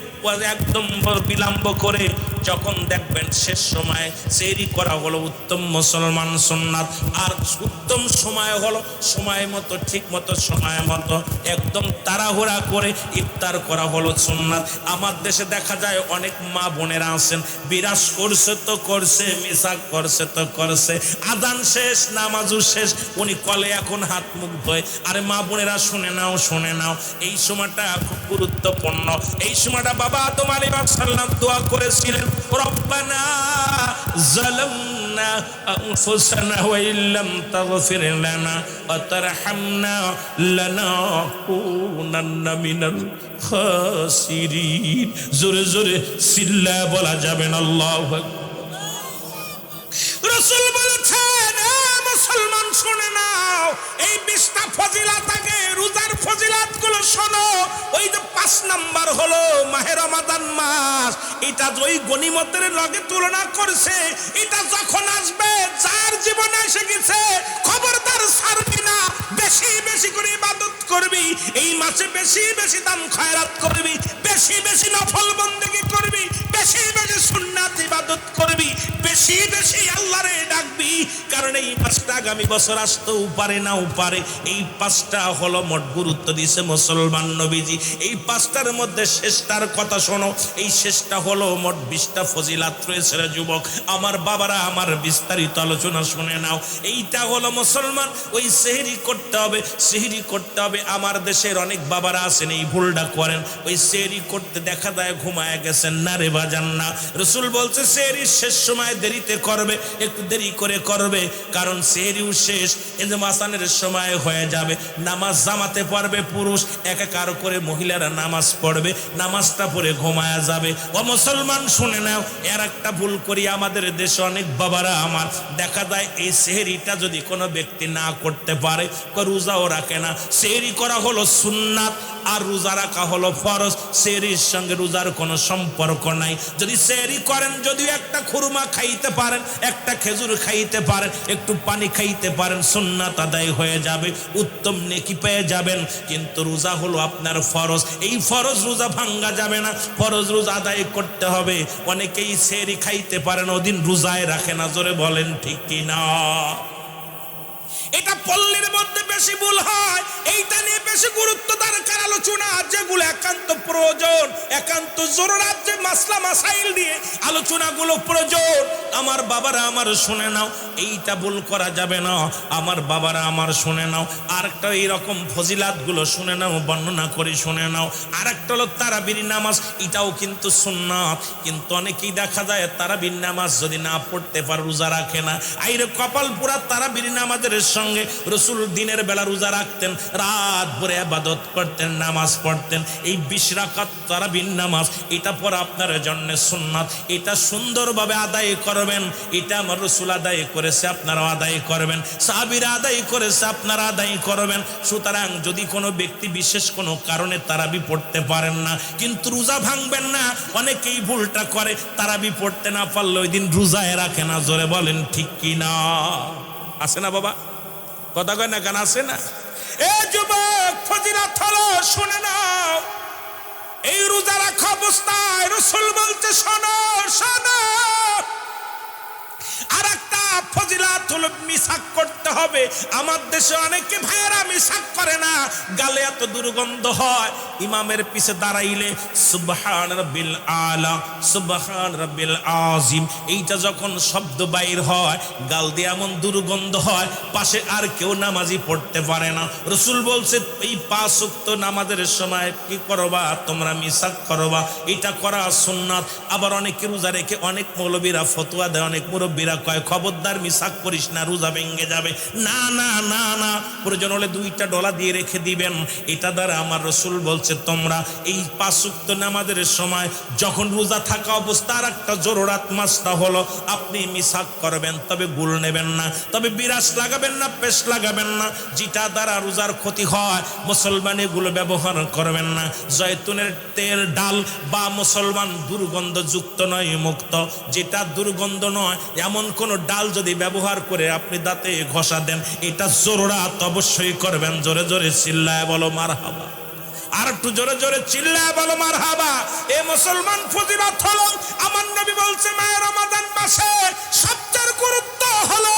একদম বিলম্ব করে, যখন দেখবেন শেষ সময় সেহরি করা হলো উত্তম মুসলমান সুন্নাত। আর উত্তম সময় হলো সময় মতো, ঠিক মতো, সময় মতো একদম তাড়াহুড়া করে ইফতার করা হলো সুন্নাত। আমার দেশে দেখা যায় অনেক মা বোনেরা আছেন, বিরাজ করছে তো করছে, মিসাক করছে তো করছে, আজান শেষ, নামাজও শেষ, উনি কলে এখন হাত মুখ ধোয়। আরে মা বোনেরা শুনে নাও, এই সময়টা খুব গুরুত্বপূর্ণ। এই সময়টা বাবা আদম আলাইহিস সালাম দোয়া করেছিলেন, রব্বানা যালামনা আনফুসানা ওয়া ইল্লাম তাগফির লানা ওয়া তারহামনা লানাকুনান্না মিনাল খাসিরিন। জোরে জোরে চিল্লা বলা যাবে না আল্লাহু আকবার। রাসূল বলেছেন, মুসলমান শুনে নাও, এই 20টা ফজিলাত আগে রোজার ফজিলাত গুলো শোনো। ওই যে 5 নাম্বার হলো মাহে রমাদান মাস, এটা ওই গনিমতের লগে তুলনা করছে। এটা যখন আসবে, যার জীবনে এসে গেছে, খবরদার ছাড়বি না, বেশি বেশি করে ইবাদত করবি। এই মাসে বেশি বেশি দান খয়রাত করবি, বেশি বেশি নফল বন্দেগী করবি, বেশি বেশি সুন্নাত ইবাদত করবি, বেশি বেশি আল্লাহরে ডাকবি, কারণ এই পাঁচটা আগামী বছর আসতেও পারে নাও পারে। এই পাঁচটা হলো মোট গুরুত্ব দিয়েছে মুসলমান নবীজি। এই পাঁচটার মধ্যে শেষটার কথা শোনো, এই শেষটা হলো মোট 20টা ফজিলাত রয়েছে রে যুবক আমার বাবারা, আমার বিস্তারিত আলোচনা শুনে নাও। এইটা হলো মুসলমান, ওই সেহরি করতে হবে, সেহরি করতে হবে। আমার দেশের অনেক বাবারা আছেন এই ভুলটা করেন, ওই সেহরি করতে দেখা যায় ঘুমায় গেছেন, না রে বাজান না। রসুল বলছে সেহরির শেষ সময় দেরিতে করবে, একটু দেরি করে করবে, কারণ সেহরিও শেষ এই যে মাসানের সময় হয়ে যাবে। নামাজ জামাতে পড়বে পুরুষ, একাকার করে মহিলারা নামাজ পড়বে, নামাজটা পড়ে ঘুমায়া যাবে। ও মুসলমান শুনে নাও, এর একটা ভুল করি আমাদের দেশে অনেক বাবারা আমার, দেখা যায় এই সেহরিটা যদি কোনো ব্যক্তি না করতে পারে, রোজাও রাখে না। সেহরি করা হলো সুন্নাত আর রোজা রাখা হলো ফরজ, সেহরির সঙ্গে রোজার কোনো সম্পর্ক নাই। যদি সেহরি করেন, যদিও একটা খুরমা খাইতে পারেন, একটা খেজুর খাইতে পারেন, একটু পানি খাইতে পারেন, সুন্নাত আদায় হয়ে যাবে, উত্তম নেকি পেয়ে যাবেন। কিন্তু রোজা হলো আপনার ফরজ, এই ফরজ রোজা ভাঙ্গা যাবে না, ফরজ রোজা আদায় করতে হবে। অনেকেই সেহরি খাইতে পারেন, ওদিন রোজায় রাখে না, জোরে বলেন ঠিক কি না? এটা পল্লীর মধ্যে বেশি ভুল হয়, এইটা নিয়ে বেশি গুরুত্ব দরকার আলোচনা, যেগুলো একান্ত প্রয়োজন, একান্ত জরুরত, যে মাসলা মাসাইল দিয়ে আলোচনাগুলো প্রয়োজন। আমার বাবারা আমার শুনে নাও, এইটা ভুল করা যাবে না। আমার বাবারা আমার শুনে নাও, আরেকটা এইরকম ফজিলাতগুলো শুনে নাও, বর্ণনা করে শুনে নাও। আরেকটা হলো তারাবির নামাজ, এটাও কিন্তু সুন্নাত, কিন্তু অনেকেই দেখা যায় তারাবির নামাজ যদি না পড়তে পারে রোজা রাখে না। আইরে কপাল পুরা, তারাবির নামাজের সঙ্গে রসুল দিনের বেলা রোজা রাখতেন, রাত ভরে ইবাদত করতেন, নামাজ পড়তেন। এই 20 রাকাত তারাবির নামাজ, এটা পড়া আপনার জন্য সুন্নাত, এটা সুন্দরভাবে আদায় করবেন। এটা আমার রসুল আদায় করেছে, আপনারাও আদায় করবেন, সাহাবীরা আদায় করেছে, আপনারা আদায় করবেন। সুতরাং যদি কোনো ব্যক্তি বিশেষ কোনো কারণে তারাবি পড়তে পারেন না, কিন্তু রোজা ভাঙবেন না। অনেকেই ভুলটা করে, তারাবি পড়তে না পারলে ওই দিন রোজায় রাখে না, জোরে বলেন ঠিক কি না? আছে না বাবা? কথা কয় না কেন? আছে না? এ যুবক, ফজিলত হলো, শুনে নাও, এই রোজা রাখা অবস্থায় রসুল বলছে শোনো শোনো, আর একটা ফজিলত হলো মিসাক করতে হবে। আমার দেশে অনেকে ভাইয়েরা মিসাক করে না, গালে এত দুর্গন্ধ হয়, ইমামের পিছে দাঁড়াইলে সুবহান রাব্বিল আলা, সুবহান রাব্বিল আযিম, এইটা যখন শব্দ বাইর হয়, গাল দিয়ে এমন দুর্গন্ধ হয়, পাশে আর কেউ নামাজি পড়তে পারে না। রসুল বলছে এই 5 ওয়াক্ত নামাজের সময় কি করবা? তোমরা মিসাক করবা, এটা করা সুন্নাত। আবার অনেকে রোজা রেখে, অনেক মৌলবীরা ফতোয়া দেয়, অনেক মুরব্বীরা কয় খবরদার মিসাক করিস না, রোজা ভেঙে যাবে। না না না না, প্রয়োজন হলে 2টা ডলা দিয়ে রেখে দিবেন। এটা দ্বারা আমার রসুল বলছে তোমরা এই 5 ওয়াক্ত নামাজের সময় যখন রোজা থাকা অবস্থা, আর একটা জরুরত মাসটা হলো আপনি মিসাক করবেন, তবে গুল নেবেন না, তবে বিরাস লাগাবেন না, পেশ লাগাবেন না, যেটা দ্বারা রোজার ক্ষতি হয়। মুসলমান এগুলো ব্যবহার করবেন না। জয়তুনের তেল, ডাল বা মুসলমান দুর্গন্ধযুক্ত নয়, মুক্ত, যেটা দুর্গন্ধ নয় এমন কোন ডাল যদি ব্যবহার করে আপনি দাঁতে ঘষা দেন, এটা জরুরত অবশ্যই করবেন। জোরে জোরে চিল্লায় বলো মারহাবা, আর একটু জোরে জোরে চিল্লায় বলো মারহাবা। এ মুসলমান, ফজিলত হলো, আমার নবী বলছে মায়ের রমাদান মাসে সবচেয়ে গুরুত্ব হলো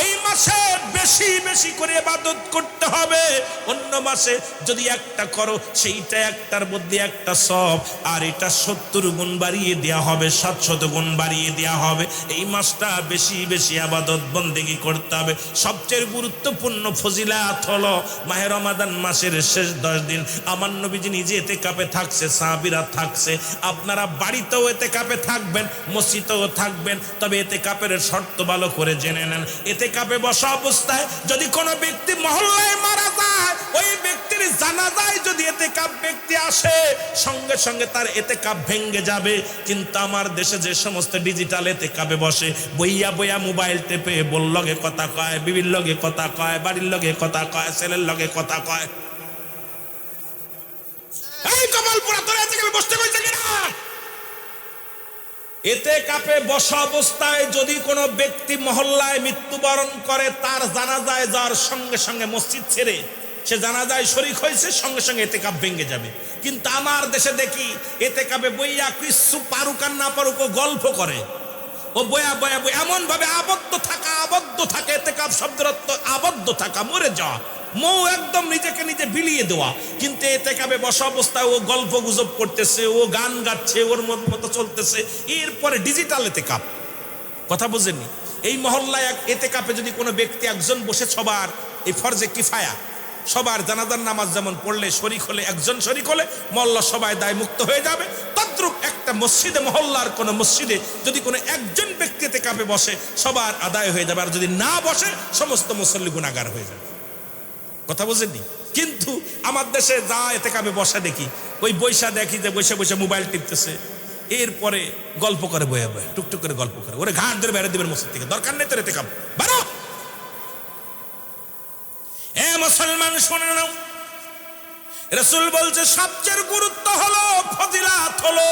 এই মাসে বেশি বেশি করে ইবাদত করতে হবে। অন্য মাসে যদি একটা করো, সেইটা একটার মধ্যে একটা সব, আর এটা 70 গুণ বাড়িয়ে দেওয়া হবে, 700 গুণ বাড়িয়ে দেওয়া হবে। এই মাসটা বেশি বেশি ইবাদত বন্দেগী করতে হবে। সবচেয়ে গুরুত্বপূর্ণ ফজিলাত হলো মাহে রমাদান মাসের শেষ 10 দিন আমার নবীজি নিজে ইতিকাফে থাকছে, সাহাবীরা থাকছে, আপনারা বাড়িতেও ইতিকাফে থাকবেন, মসজিদেও থাকবেন। তবে ইতিকাফের শর্ত ভালো করে জেনে নেন। ইতিকাফে বসা অবস্থায় যদি কোনো ব্যক্তি মহল্লায় মারা যায়, ওই ব্যক্তির জানাজায় যদি ইতিকাফ ব্যক্তি আসে, সঙ্গে সঙ্গে তার ইতিকাফ ভেঙে যাবে। কিন্তু আমার দেশে যে সমস্ত ডিজিটাল ইতিকাফে বসে, বইয়া বইয়া মোবাইল টেপে বল লগে কথা কয়, বিবির লগে কথা কয়, বাড়ির লগে কথা কয়, ছেলের লগে কথা কয়, এই কপালপুরা তোরা ইতিকাফে বসতে কইছে কিনা? ইতিকাফে বসা অবস্থায় যদি কোনো ব্যক্তি মহল্লায় মৃত্যুবরণ করে, তার জানাজায় যাওয়ার সঙ্গে সঙ্গে মসজিদ ছেড়ে সে জানাজায় শরীক হয়েছে, সঙ্গে সঙ্গে এতেকাপ ভেঙে যাবে। কিন্তু আমার দেশে দেখি এতেকাপে বইয়া কিছু পারুক আর না পারুক ও গল্প করে, ও বয়া বয়া বই এমন ভাবে আবদ্ধ থাকে। এতেকাপ শব্দের অর্থ আবদ্ধ থাকা, মরে যাওয়া, মৌ একদম নিজেকে নিজে বিলিয়ে দেওয়া। কিন্তু এতেকাপে বসা অবস্থায় ও গল্প গুজব করতেছে, ও গান গাচ্ছে, ওর মতো চলতেছে। এরপরে ডিজিটাল এতেকাপ, কথা বুঝেননি? এই মহল্লায় এতেকাপে যদি কোনো ব্যক্তি একজন বসে সবার এই ফরজে কিফায়া, সবার জানাজার নামাজ যেমন পড়লে শরিক হলে, একজন শরিক হলে মহল্লা সবাই দায় মুক্ত হয়ে যাবে, তদ্রূপ একটা মসজিদে, মহল্লার কোনো মসজিদে যদি কোনো একজন ব্যক্তি এতেকাপে বসে সবার আদায় হয়ে যাবে। আর যদি না বসে সমস্ত মুসল্লি গুনাহগার হয়ে যাবে। কথা বুঝেননি? কিন্তু আমার দেশে যা এতেকাপে বসা দেখি, ওই বৈশা দেখি যে বসে বসে মোবাইল টিপতেছে, এরপরে গল্প করে বয়ে বয়ে টুকটুক করে গল্প করে, ওরে ঘাট ধরে বেড়ে দেবেন মসজিদ থেকে, দরকার নেই তোর এতেকাপ, বারো। এ মুসলমান শুনে নাও, রাসূল বলছে সবচেয়ে গুরুত্ব হলো, ফজিলাত হলো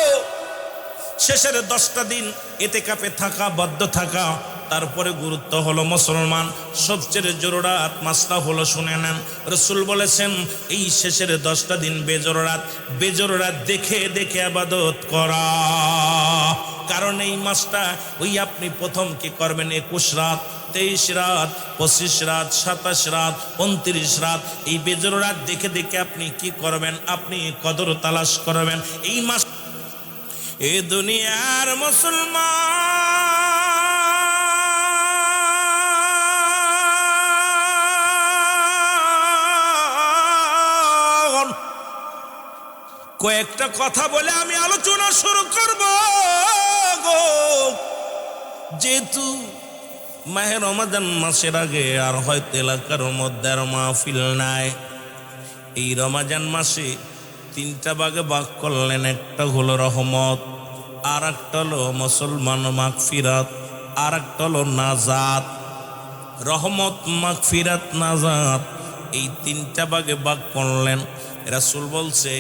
শেষের 10টা দিন এতেকাপে থাকা, বদ্ধ থাকা। তারপরে গুরুত্ব হলো মুসলমান সবচেয়ে জরুরাত মাসটা হলো, শুনে নেন, রাসূল বলেছেন এই শেষের 10টা দিন বেজররাত দেখে দেখে ইবাদত করা। কারণ এই মাসটা ওই আপনি প্রথম কি করবেন, 21 রাত, 23 রাত, 25 রাত, 27 রাত, 29 রাত, এই বেজররাত দেখে দেখে আপনি কি করবেন, আপনি কদর তালাশ করবেন এই মাস। এ দুনিয়ার মুসলমান, কয়েকটা কথা বলে আমি আলোচনা শুরু করব গো। যেহেতু মাহে রমাদান মাসের আগে আর হয়তো এলাকার মধ্যে আর মাহফিল নাই, এই রমাজান মাসে 3টা ভাগে ভাগ করলেন। একটা হলো রহমত, আর একটা হলো মুসলমান মাগফিরাত, আর একটা হলো নাজাত। রহমত, মাগফিরাত, নাজাত, এই 3টা ভাগে ভাগ করলেন। রাসূল বলছে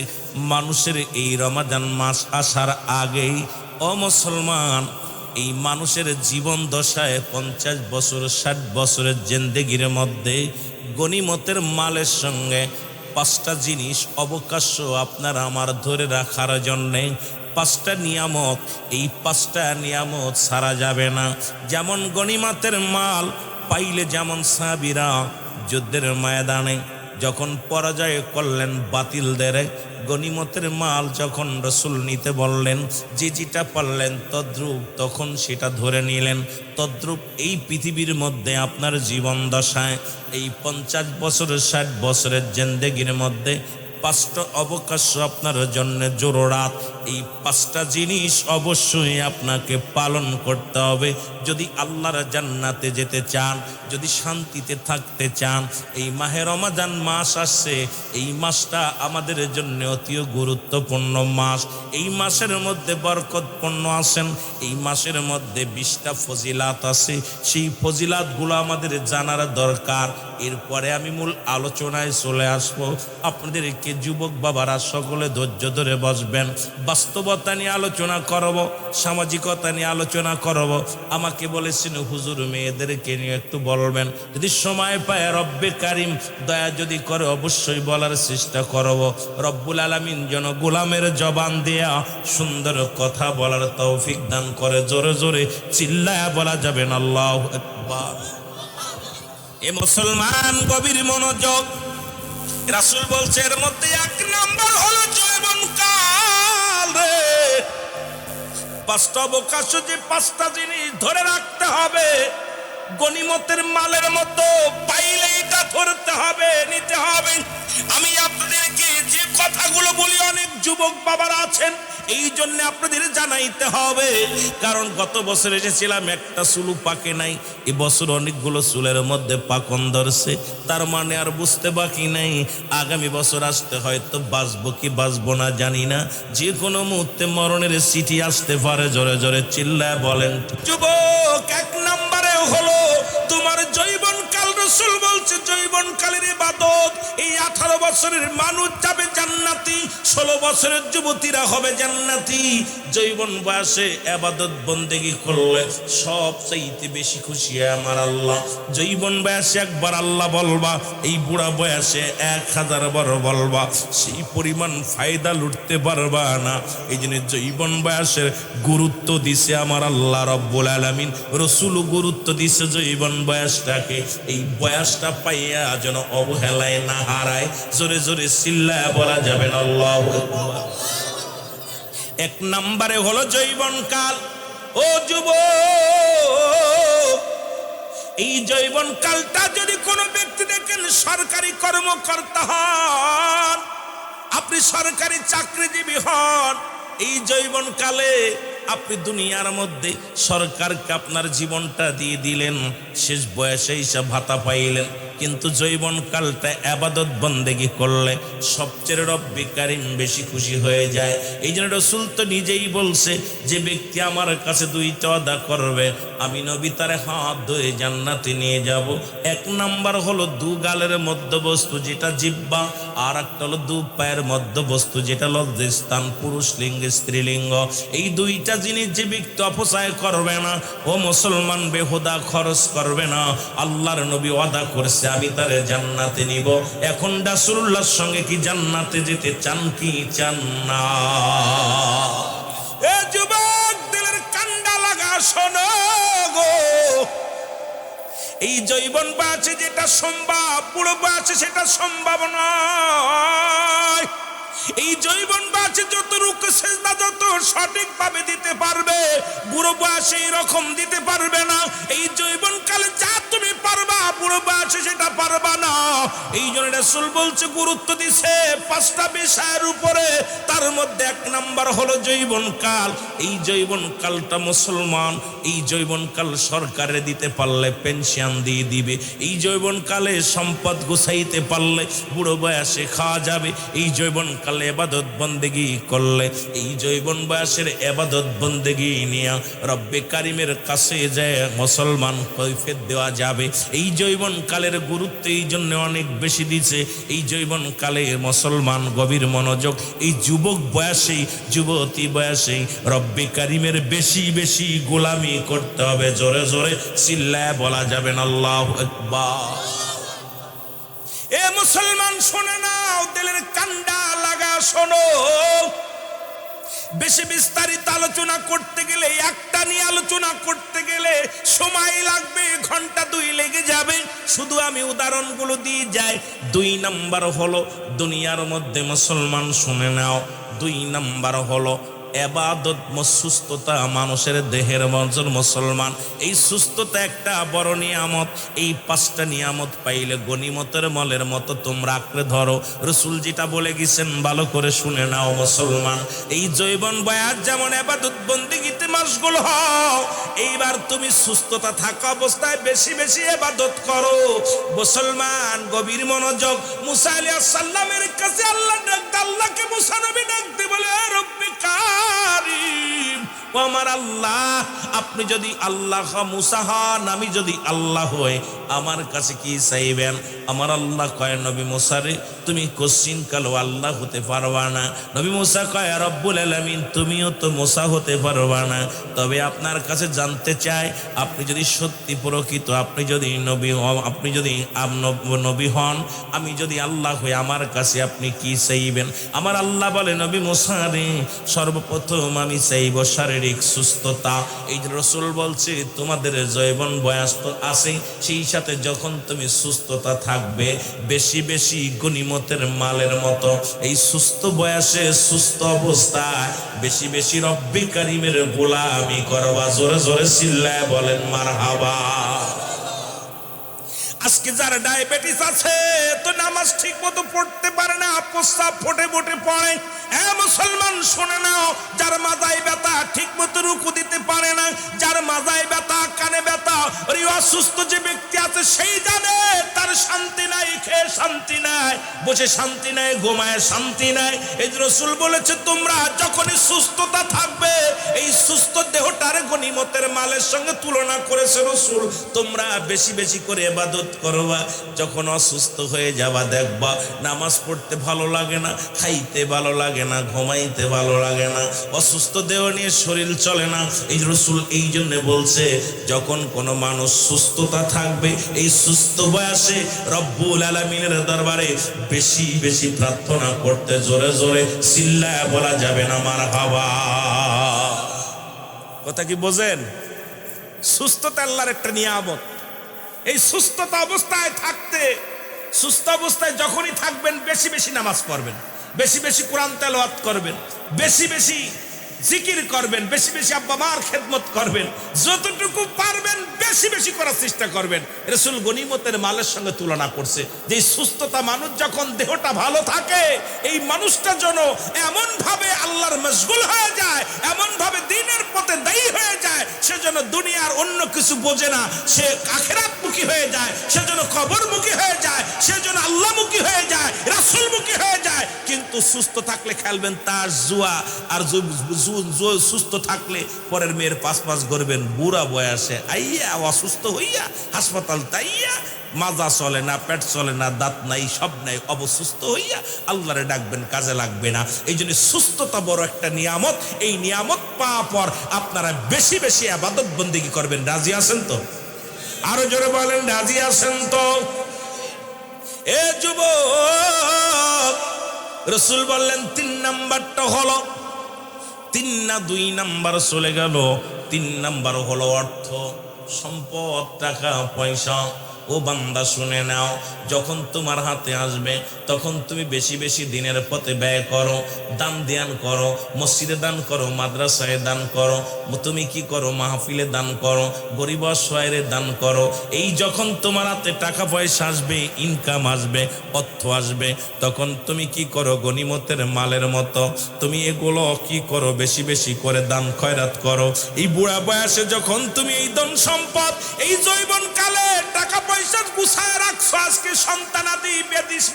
মানুষের এই রমাজান মাস আসার আগেই, ও মুসলমান, এই মানুষের জীবন দশায় 50 বছর 60 বছরের জিন্দেগির মধ্যে গনিমতের মালের সঙ্গে 5টা জিনিস অবকাশ্য আপনার আমার ধরে রাখার জন্যে। 5টা নিয়ামত, এই 5টা নিয়ামত ছাড়া যাবে না। যেমন গনিমতের মাল পাইলে, যেমন সাহাবীরা যুদ্ধের ময়দানে যখন পরাজয় করলেন বাতিলদের, গনিমতের মাল যখন রাসূল নিতে বললেন, যে যেটা পারলেন তদ্রূপ তখন সেটা ধরে নিলেন। তদ্রূপ এই পৃথিবীর মধ্যে আপনার জীবন দশায় এই 50 বছর 60 বছরের জিন্দেগির মধ্যে 5টা অবকাশ আপনার জন্য জরুরাত। এই 5টা জিনিস অবশ্যই আপনাকে পালন করতে হবে যদি আল্লাহর জান্নাতে যেতে চান, যদি শান্তিতে থাকতে চান। এই মাহে রমাদান মাস আসছে, এই মাসটা আমাদের জন্য অতি গুরুত্বপূর্ণ মাস। এই মাসের মধ্যে বরকতপূর্ণ আছেন, এই মাসের মধ্যে 20টা ফজিলাত আছে, সেই ফজিলাতগুলো আমাদের জানার দরকার। এরপরে আমি মূল আলোচনায় চলে আসবো। আপনাদেরকে যুবক বাবারা সকলে ধৈর্য ধরে বসবেন। বাস্তবতা নিয়ে আলোচনা করব, সামাজিকতা নিয়ে আলোচনা করব। আমাকে বলেছেন হুজুর মেয়েদেরকে নিয়ে একটু বলবেন, যদি সময় পায় রব্বে কারিম দয়া যদি করে অবশ্যই বলার চেষ্টা করব। রব্বুল আলামিন যেন গোলামের জবান দেয়া সুন্দর কথা বলার তৌফিক দান করে। জোরে জোরে চিল্লায়া বলা যাবেন আল্লাহু আকবার। এ মুসলমান গভীর মনোযোগ, রাসূল বলছে এর মধ্যে 1 নাম্বার হলো যৌবনকাল রে। 5টা অবকাশ, যে 5টা জিনিস ধরে রাখতে হবে, গনিমতের মালের মতো পাইলে এটা ধরতে হবে, নিতে হবে। আমি আপনাদেরকে যে কথাগুলো বলি, অনেক যুবক বাবারা আছেন, এই জন্য আপনাদের জানাইতে হবে। কারণ গত বছর এসেছিলাম, একটা চুলও পাকে নাই, এবছর অনেকগুলো চুলের মধ্যে পাকন ধরছে। তার মানে আর বুঝতে বাকি নাই আগামী বছর আসতে হয়তো বাঁচবো কি বাঁচবো না জানি না, যে কোনো মুহূর্তে মরণের চিঠি আসতে পারে। জোরে জোরে চিল্লায় বলেন যুবক। 1 নম্বরে হলো তোমার যৌবনকাল। রাসূল বলছে যৌবনকালের ইবাদত, এই 18 বছরের মানুষ যাবে জান্নাতি, 16 বছরের যুবতীরা হবে জান্নাতি। যৌবন বয়সে ইবাদত বন্দেগী করলে সবচাইতে বেশি খুশি হয় আমার আল্লাহ। যৌবন বয়সে একবার আল্লাহ বলবা, এই বুড়া বয়সে 1000 বার বলবা, সেই পরিমাণ ফায়দা লুটতে পারবা না। এই জন্য যৌবন বয়সের গুরুত্ব দিছে আমার আল্লাহ রব্বুল আলামিন, রাসূল গুরুত্ব দিছে যৌবন বয়সটাকে। এই বয়সটা পাইয়া যেন অবহেলায় না হারায়। জোরে জোরে চিল্লায়া বলা যাবে না আল্লাহু আকবার। এক নম্বরে হলো যৌবন কাল। ও যুবক, এই যৌবন কালটা যদি কোনো ব্যক্তি দেখেন সরকারি কর্মকর্তা হন, আপনি সরকারি চাকরিজীবী হন, এই যৌবন কালে আপনি দুনিয়ার মধ্যে সরকারকে আপনার জীবনটা দিয়ে দিলেন, শেষ বয়সে হিসাব ভাতা পাইলেন, কিন্তু যৌবন কালটা ইবাদত বন্দেগী করলে সবচেয়ে রব্বে কারীম বেশি খুশি হয়ে যায়। এই জন্য রাসূল তো নিজেই বলছে, যে ব্যক্তি আমার কাছে 2টা ওয়াদা করবে, আমি নবী তারে হাত ধরে জান্নাতে নিয়ে যাব। এক নাম্বার হলো 2 গালের মধ্যবস্তু যেটা জিহ্বা, আর একটা হলো 2 পায়ের মধ্যবস্তু যেটা লজ্জাস্থান, পুরুষ লিঙ্গ স্ত্রীলিঙ্গ। এই 2টা জিনিস যে ব্যক্তি অপচয় করবে না, ও মুসলমান বেহুদা খরচ করবে না, আল্লাহর নবী ওয়াদা করছে আমি তারে জান্নাতে নিব। এখন রাসূলুল্লাহর সঙ্গে কি জান্নাতে যেতে চান কি চান না? এ যুবক, দিলের কান্ডা লাগা শোনো গো, এই যৌবন বয়সে যেটা সম্ভব, বুড়ো বয়সে সেটা সম্ভব নয়। এই যৌবন বয়সে যত রুকু সিজদা যত সঠিকভাবে দিতে পারবে, বুড়ো বয়সে এরকম দিতে পারবে না। এই যৌবন কালে যা তুমি পারবা, বুড়ো বয়সে সেটা পারবা না। এই জন্য রাসূল বলছে, গুরুত্ব দিছে 5টা বিষয়ের উপরে, তার মধ্যে 1 নাম্বার হলো যৌবন কাল। এই যৌবন কালটা মুসলমান, এই যৌবন কাল সরকারে দিতে পারলে পেনশন দিয়ে দিবে। এই যৌবন কালে সম্পদ গুছাইতে পারলে বুড়ো বয়সে খাওয়া যাবে। এই যৌবন কালে ইবাদত বন্দেগী করলে, এই যৌবন বয়সের ইবাদত বন্দেগী নিয়ে রব্বে কারীমের কাছে যায় মুসলমান কৈফিয়ত দেওয়া যাবে। এই যৌবন কালের গুরুত্ব এই জন্য অনেক বেশি দিছে। এই যৌবন কালে মুসলমান গভীর মনোযোগ, এই যুবক বয়সে, যুবতী বয়সে রব্বে কারীমের বেশি বেশি গোলামি করতে হবে। জোরে জোরে চিল্লায় বলা যাবে না আল্লাহু আকবার। এ মুসলমান শোনে নাও, দিলের কান্ডা লাগা শোনো। বেশি বিস্তারিত আলোচনা করতে গেলে, একটা নিয়ে আলোচনা করতে গেলে সময় লাগবে, ঘন্টা 2 লেগে যাবে। শুধু আমি উদাহরণগুলো দিয়ে যাই। 2 নাম্বার হলো দুনিয়ার মধ্যে মুসলমান শুনে নাও, 2 নাম্বার হলো ইবাদত, সুস্থতা মানুষের দেহের মধ্যে। মুসলমান এই সুস্থতা একটা বড় নিয়ামত। এই 5টা নিয়ামত পাইলে গনিমতের মলের মতো তোমরা আঁকড়ে ধরো। রাসূল যেটা বলে গেছেন ভালো করে শুনে নাও মুসলমান। এই যৌবন বয়স যেমন ইবাদত বন্দেগীতে মশগুল হও, এইবার তুমি সুস্থতা থাকা অবস্থায় বেশি বেশি ইবাদত করো। মুসলমান গভীর মনোযোগ। মুসা আলাইহিস সালামের কাছে আল্লাহ ডাকতে, আল্লাহকে মুসা নবী ডাকতে বলে, রব্বি কারীম, ও আমার আল্লাহ, আপনি যদি আল্লাহ মুসা হন, আমি যদি আল্লাহ হই, আমার কাছে কি চাইবেন? আমার আল্লাহ কয়, নবী মুসা রে, তুমি কোশ্চিন কালো আল্লাহ হতে পারবা না। নবী মুসা কয়, রব্বুল আলামিন, তুমিও তো মুসা হতে পারবা না, তবে আপনার কাছে জানতে চাই, আপনি যদি সত্যি প্রকৃত, আপনি যদি নবী হন, আপনি যদি নবী হন, আমি যদি আল্লাহ হই, আমার কাছে আপনি কি চাইবেন? আমার আল্লাহ বলে, নবী মুসা রে, সর্বপ্রথম আমি চাইব শারীরিক সুস্থতা। এই যে রাসূল বলছে, তোমাদের যৌবন বয়স তো আছে, সেই সাথে যখন তুমি সুস্থতা থাকবে, বেশি বেশি গনিমতের মালের মতো এই সুস্থ বয়সে, সুস্থ অবস্থায় বেশি বেশি রব্বে কারীমের গোলামি করবা। জোরে জোরে চিল্লায় বলেন মারহাবা। আজকে যার ডায়াবেটিস আছে, তো নামাজ ঠিক মতো পড়তে পারে না, প্রস্রাব ফোটে ফোটে পড়ে। মুসলমান শুনে নাও, যার মাজায় ব্যথা ঠিক মতো রুকু দিতে পারে না, যার মাজায় ব্যথা, কানে ব্যথা, ওই অসুস্থ যে ব্যক্তি আছে সেই জানে তার শান্তি নাই, খেয়ে শান্তি নাই, বসে শান্তি নাই, ঘুমায় শান্তি নাই। এই রাসূল বলেছে তোমরা যখনই সুস্থতা থাকবে এই সুস্থ দেহটার গনিমতের মালের সঙ্গে তুলনা করেছে রাসূল, তোমরা বেশি বেশি করে ইবাদত করবা। যখন অসুস্থ হয়ে যাবা দেখবা নামাজ পড়তে ভালো লাগে না, খাইতে ভালো লাগে না, ঘুমাইতে ভালো লাগে না, অসুস্থ দেহ নিয়ে শরীর চলে না। এই রাসূল এই জন্য বলছে যখন কোনো মানুষ সুস্থতা থাকবে এই সুস্থ বয়সে রব্বুল আলামিনের দরবারে বেশি বেশি প্রার্থনা করতে জোরে জোরে চিল্লায়া বলা যাবে না মারহাবা। কথা কি বোঝেন? সুস্থতা আল্লাহর একটা নিয়ামত। এই সুস্থতা অবস্থায় থাকতে, সুস্থ অবস্থায় যখনই থাকবেন বেশি বেশি নামাজ পড়বেন, বেশি বেশি কোরআন তেলাওয়াত করবেন, বেশি বেশি জিকির করবেন, বেশি বেশি আব্বা মার খেদমত করবেন, যতটুকু পারবেন বেশি বেশি করার চেষ্টা করবেন। রাসূল গনিমতের মালের সঙ্গে তুলনা করছে যে সুস্থতা মানুষ যখন দেহটা ভালো থাকে এই মানুষটা যেন এমন ভাবে আল্লাহর মশগুল হয়ে যায়, এমন ভাবে দ্বীনের পথে দায়ী হয়ে যায়, সে যেন দুনিয়ার অন্য কিছু বোঝে না, সে আখিরাতমুখী হয়ে যায়, সে যেন কবরমুখী হয়ে যায়, সে যেন আল্লাহমুখী হয়ে যায়, রাসূলমুখী হয়ে যায়। কিন্তু সুস্থ থাকলে খেলবেন তার জুয়া, আর সুস্থ থাকলে পরের মেয়ের পাঁচ পাঁচ করবেন, বুড়া বয়সে আইয়া অসুস্থ হইয়া হাসপাতাল তাইয়া মাজা চলে না, পেট চলে না, দাঁত নাই, সব নাই, অবসুস্থ হইয়া আল্লাহরে ডাকবেন, কাজে লাগবে না। এই জন্য সুস্থতা বড় একটা নিয়ামত। এই নিয়ামত পাওয়ার পর আপনারা বেশি বেশি ইবাদত বন্দেগী করবেন। রাজি আছেন তো? আরো জোরে বলেন রাজি আছেন তো? এ যুবক, রাসূল বললেন 3 নাম্বারটা হলো, 3 না 2 নাম্বার চলে গেল, 3 নাম্বার হলো অর্থ সম্পদ, টাকা পয়সা। ও বান্দা শুনে নাও, যখন তোমার হাতে আসবে তখন তুমি বেশি বেশি দিনের পথে ব্যয় করো, দান ধ্যান করো, মসজিদে দান করো, মাদ্রাসায় দান করো, তুমি কি করো মাহফিলে দান করো, গরিব অসহায়রে দান করো। এই যখন তোমার হাতে টাকা পয়সা আসবে, ইনকাম আসবে, অর্থ আসবে, তখন তুমি কি করো গনিমতের মালের মতো তুমি এগুলো কি করো বেশি বেশি করে দান খয়রাত করো। এই বুড়া বয়সে যখন তুমি এই ধন সম্পদ, এই যৌবন কালে টাকা পয়সা গুছায় রাখছো, আজকে সন্তানাদি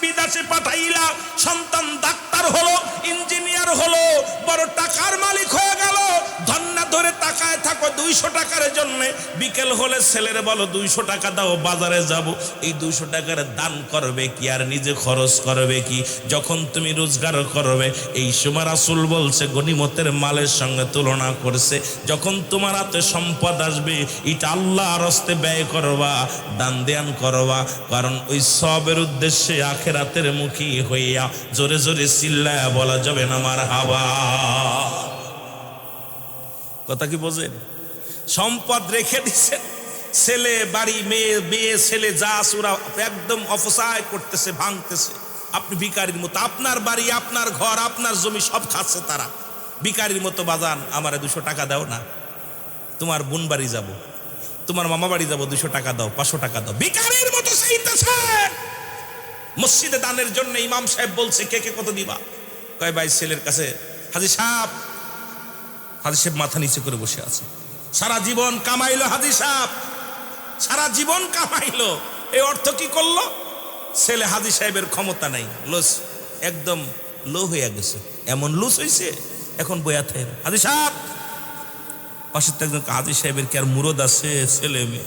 বিদেশে পাঠাইলা, সন্তান ডাক্তার হলো, ইঞ্জিনিয়ার হলো, বড় টাকার মালিক হয়ে গেল, ধন্না ধরে তাকায় থাকো 200 টাকার জন্য। বিকেল হলে ছেলেরে বলো 200 টাকা দাও, বাজারে যাব। এই 200 টাকার দান করবে কি আর নিজে খরচ করবে কি? যখন তুমি রোজগার করবে এই সময় রাসূল বলছে গনিমতের মালের সঙ্গে তুলনা করছে, যখন তোমার হাতে সম্পদ আসবে এটা আল্লাহর রাস্তায় ব্যয় করবা, দান ধ্যান করবা, কারণ ওই সবের উদ্দেশ্যে আখিরাতের মুখী হইয়া জোরে জোরে চিল্লায়া বলা যাবে না মারহাবা। কথা কি বোঝেন? সম্পদ রেখে দিচ্ছেন, ছেলে বাড়ি, মেয়ে মেয়ে ছেলে যা ওরা একদম অপচয় করতেছে, ভাঙতেছে। আপনি ভিখারির মতো আপনার বাড়ি, আপনার ঘর, আপনার জমি সব খাচ্ছে তারা। ভিখারির মতো বাজান আমারে 200 টাকা দাও না, তোমার বোন বাড়ি যাব, তোমার মামা বাড়ি যাব, 200 টাকা দাও, 500 টাকা দাও, ভিখারির মতো চাইতেছে। মসজিদে দানের জন্য ইমাম সাহেব বলছে কে কে কত দিবা? কয় ভাই ছেলের কাছে। হাজী সাহেব, হাজী সাহেব মাথা নিচে করে বসে আছে। সারা জীবন কামাইলো হাজী সাহেব, সারা জীবন কামাইলো, এই অর্থ কি করলো? ছেলে হাজী সাহেবের ক্ষমতা নাই, লুস, একদম লো হয়ে গেছে, এমন লুস হয়েছে এখন বয়াতে। হাজী সাহেব পাশে তো একজন, হাজী সাহেবের কি আর মুরদ আছে? ছেলে মেয়ে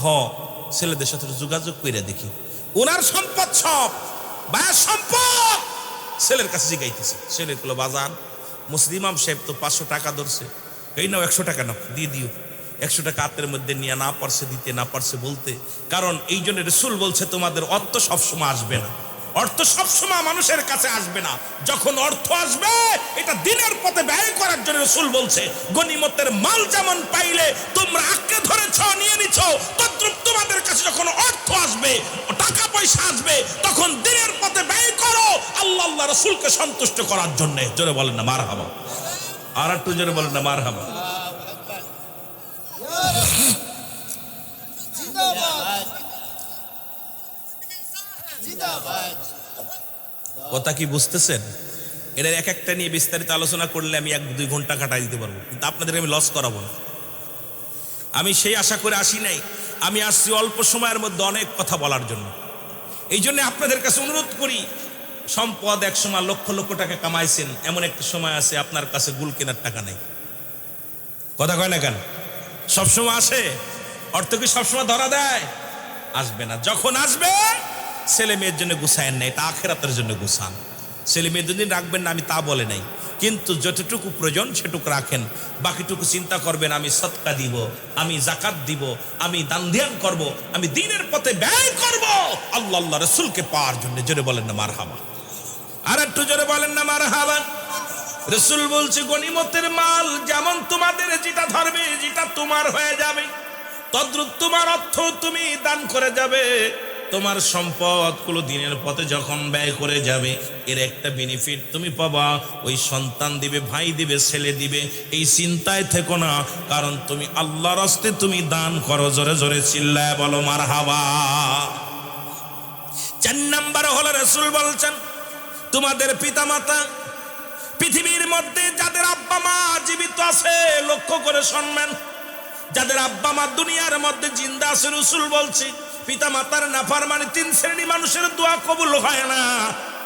হ, ছেলেদের সাথে যোগাযোগ করে দেখি। ওনার সম্পদ সব ভাইয়ের সম্পদ ছেলের কাছে জিগাইতেছে। ছেলে গুলো বাজান মুসলিম ইমাম সাহেব তো 500 টাকা ধরছে, এই নাও 100 টাকা নাও, দিয়ে দিও। 100 টাকা হাতের মধ্যে নিয়ে না পারছে দিতে, না পারছে বলতে। কারণ এই জন্য রাসূল বলছে তোমাদের অর্থ সবসময় আসবে না, অর্থ সবসময় মানুষের কাছে আসবে না। যখন অর্থ আসবে এটা দিনের পথে ব্যয় করার জন্য রাসূল বলছে গনিমতের মাল যেমন পাইলে তোমরা আঁকড়ে ধরেছ, নিয়ে নিছ, তদ্রুপ তোমাদের কাছে যখন অর্থ আসবে, টাকা পয়সা আসবে, তখন দিনের পথে ব্যয় করো আল্লাহ আল্লাহ রাসূলকে সন্তুষ্ট করার জন্য। জোরে বলেন না মারহাবা, আর একটু জোরে বলেন না মারহাবা। কথা কি বুঝতেছেন? এর এক একটা নিয়ে বিস্তারিত আলোচনা করলে আমি 1-2 ঘন্টা কাটাই দিতে পারবো, কিন্তু আপনাদের আমি লস করাবো না। আমি সেই আশা করে আসি নাই আমি আসছি অল্প সময়ের মধ্যে অনেক কথা বলার জন্য। এই জন্য আপনাদের কাছে অনুরোধ করি, সম্পদ এক সময় লক্ষ লক্ষ টাকা কামাইছেন, এমন একটা সময় আছে আপনার কাছে গুল কেনার টাকা নেই। কথা কয় না কেন? সবসময় আসে? অর্থ কি সবসময় ধরা দেয়? আসবে না। যখন আসবে ছেলে মেয়ের জন্য গুছায়েন না, এটা আখেরাতের জন্য গুছান। ছেলে মেয়ের দিন রাখবেন না আমি তা বলে নাই, কিন্তু যতটুকু প্রয়োজন সেটুকু রাখেন, বাকিটুকু চিন্তা করবেন আমি সদকা দিব, আমি জাকাত দিব, আমি দান ধ্যান করব, আমি দ্বীনের পথে ব্যয় করব আল্লাহ আল্লাহ রাসূলকে পাওয়ার জন্য। জোরে বলেন না মারহাবা। আর একটু জোরে বলেন না মারহাবা। রাসূল বলছে গনিমতের মাল যেমন তোমাদের যেটা ধরবে, যেটা তোমার হয়ে যাবে, তদ্রুপ তোমার অর্থ তুমি দান করে যাবে। তোমার সম্পদ গুলো দিনের পথে যখন ব্যয় করে যাবে, এর একটা বেনিফিট তুমি পাবা, ওই সন্তান দিবে, ভাই দিবে, ছেলে দিবে। এই চিন্তায় থেকো না, কারণ তুমি আল্লাহর রাস্তায় তুমি দান করো। জোরে জোরে চিল্লায় বলো মারহাবা। 4 নাম্বার হলো রাসূল বলছেন তোমাদের পিতামাতা, পৃথিবীর মধ্যে যাদের আব্বা মা জীবিত আছে লক্ষ্য করে শুনবেন, যাদের আব্বা মা দুনিয়ার মধ্যে জিন্দা আছে, রাসূল বলছি পিতা মাতার নাফরমানি 3 শ্রেণী মানুষের দোয়া কবুল হয় না।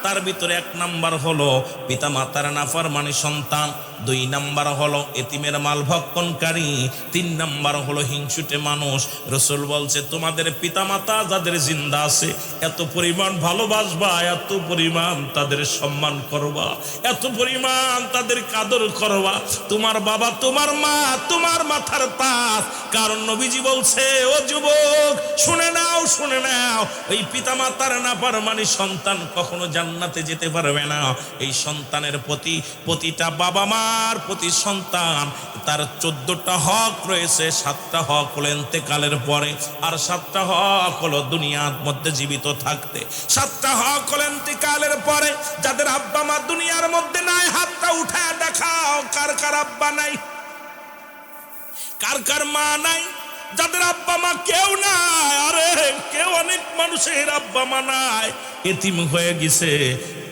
তার ভিতরে 1 নাম্বার হলো পিতা মাতার নাফরমানি সন্তান, 2 নাম্বার হলো এতিমের মাল ভক্ষণকারী, 3 নাম্বার হলো হিংসুটে মানুষ। রাসূল বলছে তোমাদের পিতা মাতা যাদের জিন্দা আছে এত পরিমাণ ভালোবাসবা, এত পরিমাণ তাদের সম্মান করবা, এত পরিমাণ তাদের কাদর করবা। তোমার বাবা, তোমার মা, তোমার মাথার তাজ। কারণ নবীজি বলছে ও যুবক শুনে নাও, শুনে নাও, ওই পিতা মাতার নাফরমানি সন্তান কখনো জান্নাতে যেতে পারবে না। এই সন্তানের প্রতি, প্রতিটা বাবা মার প্রতি সন্তান তার 14টা হক রয়েছে। 7টা হক হলো ইন্তেকালের পরে, আর 7টা হক হলো দুনিয়ার মধ্যে জীবিত থাকতে। 7টা হক হলো ইন্তেকালের পরে। যাদের আব্বা মা দুনিয়ার মধ্যে নাই হাতটা উঠায় দেখাও, কার কার আব্বা নাই, কার কার মা নাই? যাদের আব্বা মা কেউ নাই, আরে কেউ, অনেক মানুষের আব্বা মা নাই, এতিম হয়ে গেছে।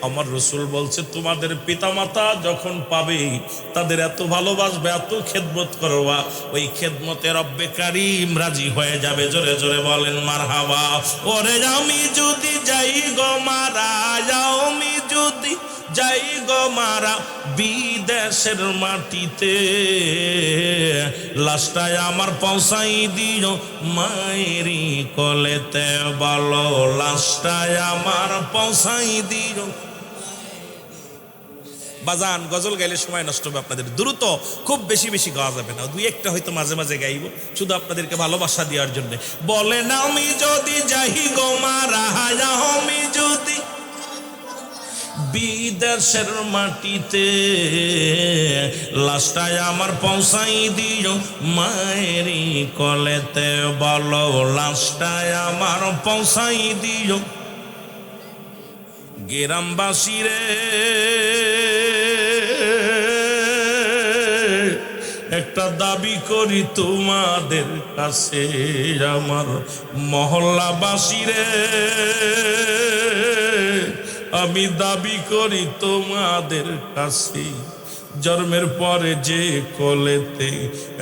আমার রাসূল বলছে তোমাদের পিতামাতা যখন পাবে তাদের এত ভালোবাসবে, এত খেদমত করবা, ওই খেদমতে রব্বে কারীম রাজি হয়ে যাবে। জোরে জোরে বলেন মারহাবা। ওরে আমি যদি যাই গো মারা, আমি যদি যাই গো মারা বিদেশের মাটিতে, লাশটায় আমার পৌঁছাই দিও মায়েরই কোলেতে। বলো লাশটায় আমার পৌঁছাই দিও। বাজান গজল গাইলে সময় নষ্ট হবে আপনাদের, দ্রুত খুব বেশি বেশি গাওয়া যাবে না, 2-1টা হয়তো মাঝে মাঝে গাইব, শুধু আপনাদেরকে ভালোবাসা দেওয়ার জন্য। বলেন আমি যদি যাই গো মারা, আমি যদি বিদেশের মাটিতে, লাশটায় আমার পৌঁছাই দিও মায়েরই কোলেতে। বলো লাশটায় আমার পৌঁছাই দিও। গ্রামবাসী রে একটা দাবি করি তোমাদের কাছে, আমার মহল্লাবাসী রে আমি দাবি করি তোমাদের কাছে, জন্মের পরে যে কোলেতে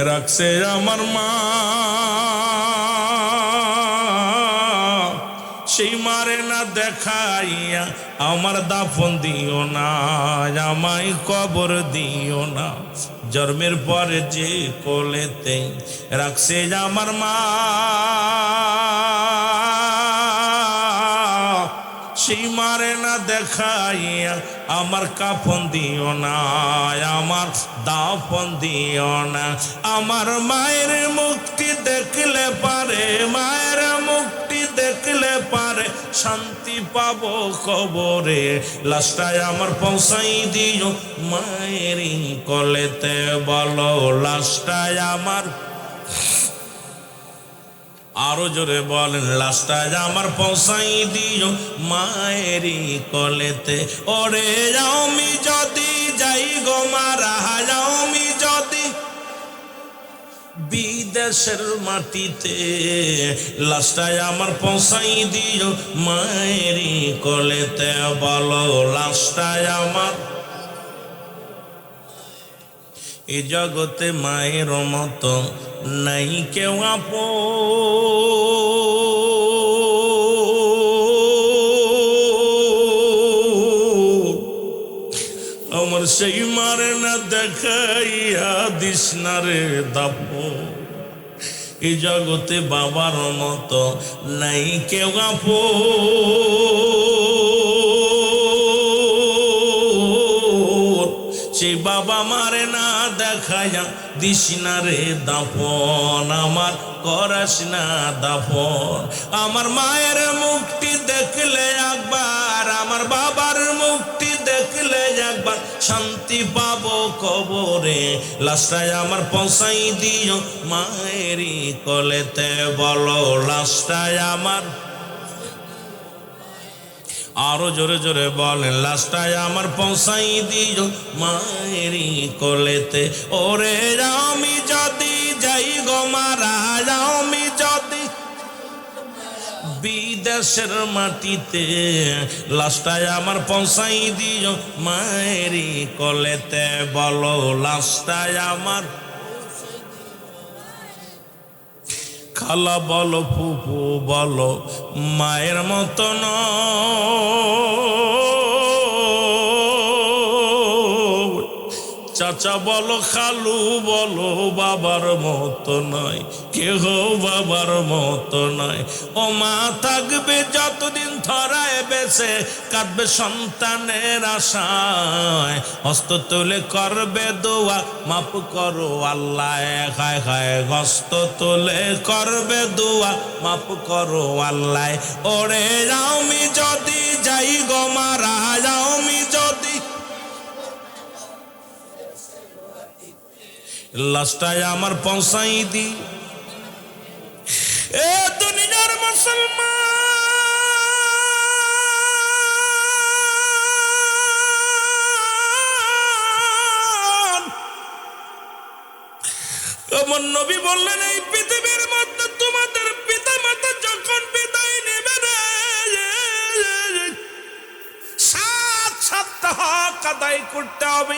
রাখছে আমার মা, সেই মারে না দেখাইয়া আমার দাফন দিও না, আমায় কবর দিও না। জন্মের পরে যে কোলেতে রাখছে আমার মা, সেই মারে না দেখাইয়া আমার কাফন দিও না, আমার দাফন দিও না। আমার মায়ের মুক্তি দেখলে পারে, মায়ের মুক্তি দেখলে পারে শান্তি পাবো কবরে, লাশটায় আমার পৌঁছাই দিও মায়েরই কোলেতে। বলো লাশটায় আমার, আরো জোরে বলেন লাশটায় আমার পৌঁছাই দিও মায়েরই কোলেতে। ওরে আমি যদি যাই গো মারা, আমি যদি বিদেশের মাটিতে, লাশটায় আমার পৌঁছাই দিও মায়েরই কোলেতে। বলো লাশটায় আমার, এই জগতে মায়ের মতো নাই কেউ আপন। আমার সেই মারে না দেখাইয়া দিস না রে দাপন। এই জগতে বাবার মতো নাই কেউ আপন। সেই বাবা মারে না দেখাইয়া দিস না রে দাপন, আমার করাস না দাপন। আমার মায়ের মুখটি দেখলে একবার, আমার বাবার মুখটি দেখলে একবার শান্তি পাবো কবরে। লাশটায় আমার পৌঁছাই দিও মায়েরই কোলেতে, বলো লাশটায় আমার, আরো জোরে জোরে বলেন, লাশটায় আমার পৌঁছাই দিও মায়েরই কোলেতে। ওরে আমি যদি যাই গো মারা, আমি যদি বিদেশের মাটিতে, লাশটায় আমার পৌঁছাই দিও মায়েরই কোলেতে, বলো লাশটায় আমার। খালা বলো ফুফু বলো মায়ের মতো নয়, চাচা বলো খালু বলো বাবার মতো নয়, কেহ বাবার মতো নয়। ও মা থাকবে যতদিন ধরায় বেঁচে, কাঁদবে সন্তানের আশায়, হস্ত তুলে করবে দোয়া মাফ করো আল্লাহ। খায় খায় হস্ত তুলে করবে দোয়া মাফ করো আল্লাহ। ওরে আমি যদি যাই গো মারা, আমি যদি লাশটায় আমার পৌঁছাই দি। এ দুনিয়ার মুসলমান, আমার নবী বললেন এই পৃথিবীর মধ্যে তোমাদের পিতা মাতা যখন বিদায় নেবে রে, সাতটা হক আদায় করতে হবে।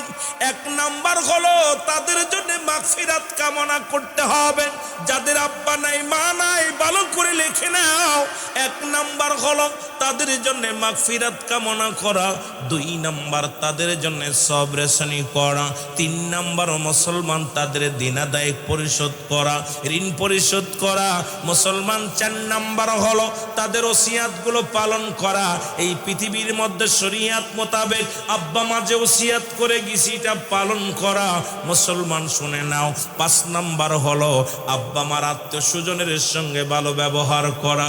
এক নাম্বার হলো তাদের জন্য মাগফিরাত কামনা করতে হবে। যাদের আব্বা নাই মা নাই ভালো করে লিখে নাও। এক নাম্বার হলো তাদের জন্য মাগফিরাত কামনা করা। দুই নাম্বার তাদের জন্য সবরেশনী করা। তিন নাম্বার মুসলমান তাদের দিন আদায় পরিশোধ করা, ঋণ পরিশোধ করা। মুসলমান চার নাম্বার হলো তাদের ওসিয়াতগুলো পালন করা। এই পৃথিবীর মধ্যে শরীয়ত মোতাবেক আব্বা মা যে ওসিয়াত করে গেছি এটা পালন করা। মুসলমান শুনে নাও, পাঁচ নাম্বার হলো আব্বা মার আত্মীয় স্বজনের সঙ্গে ভালো ব্যবহার করা।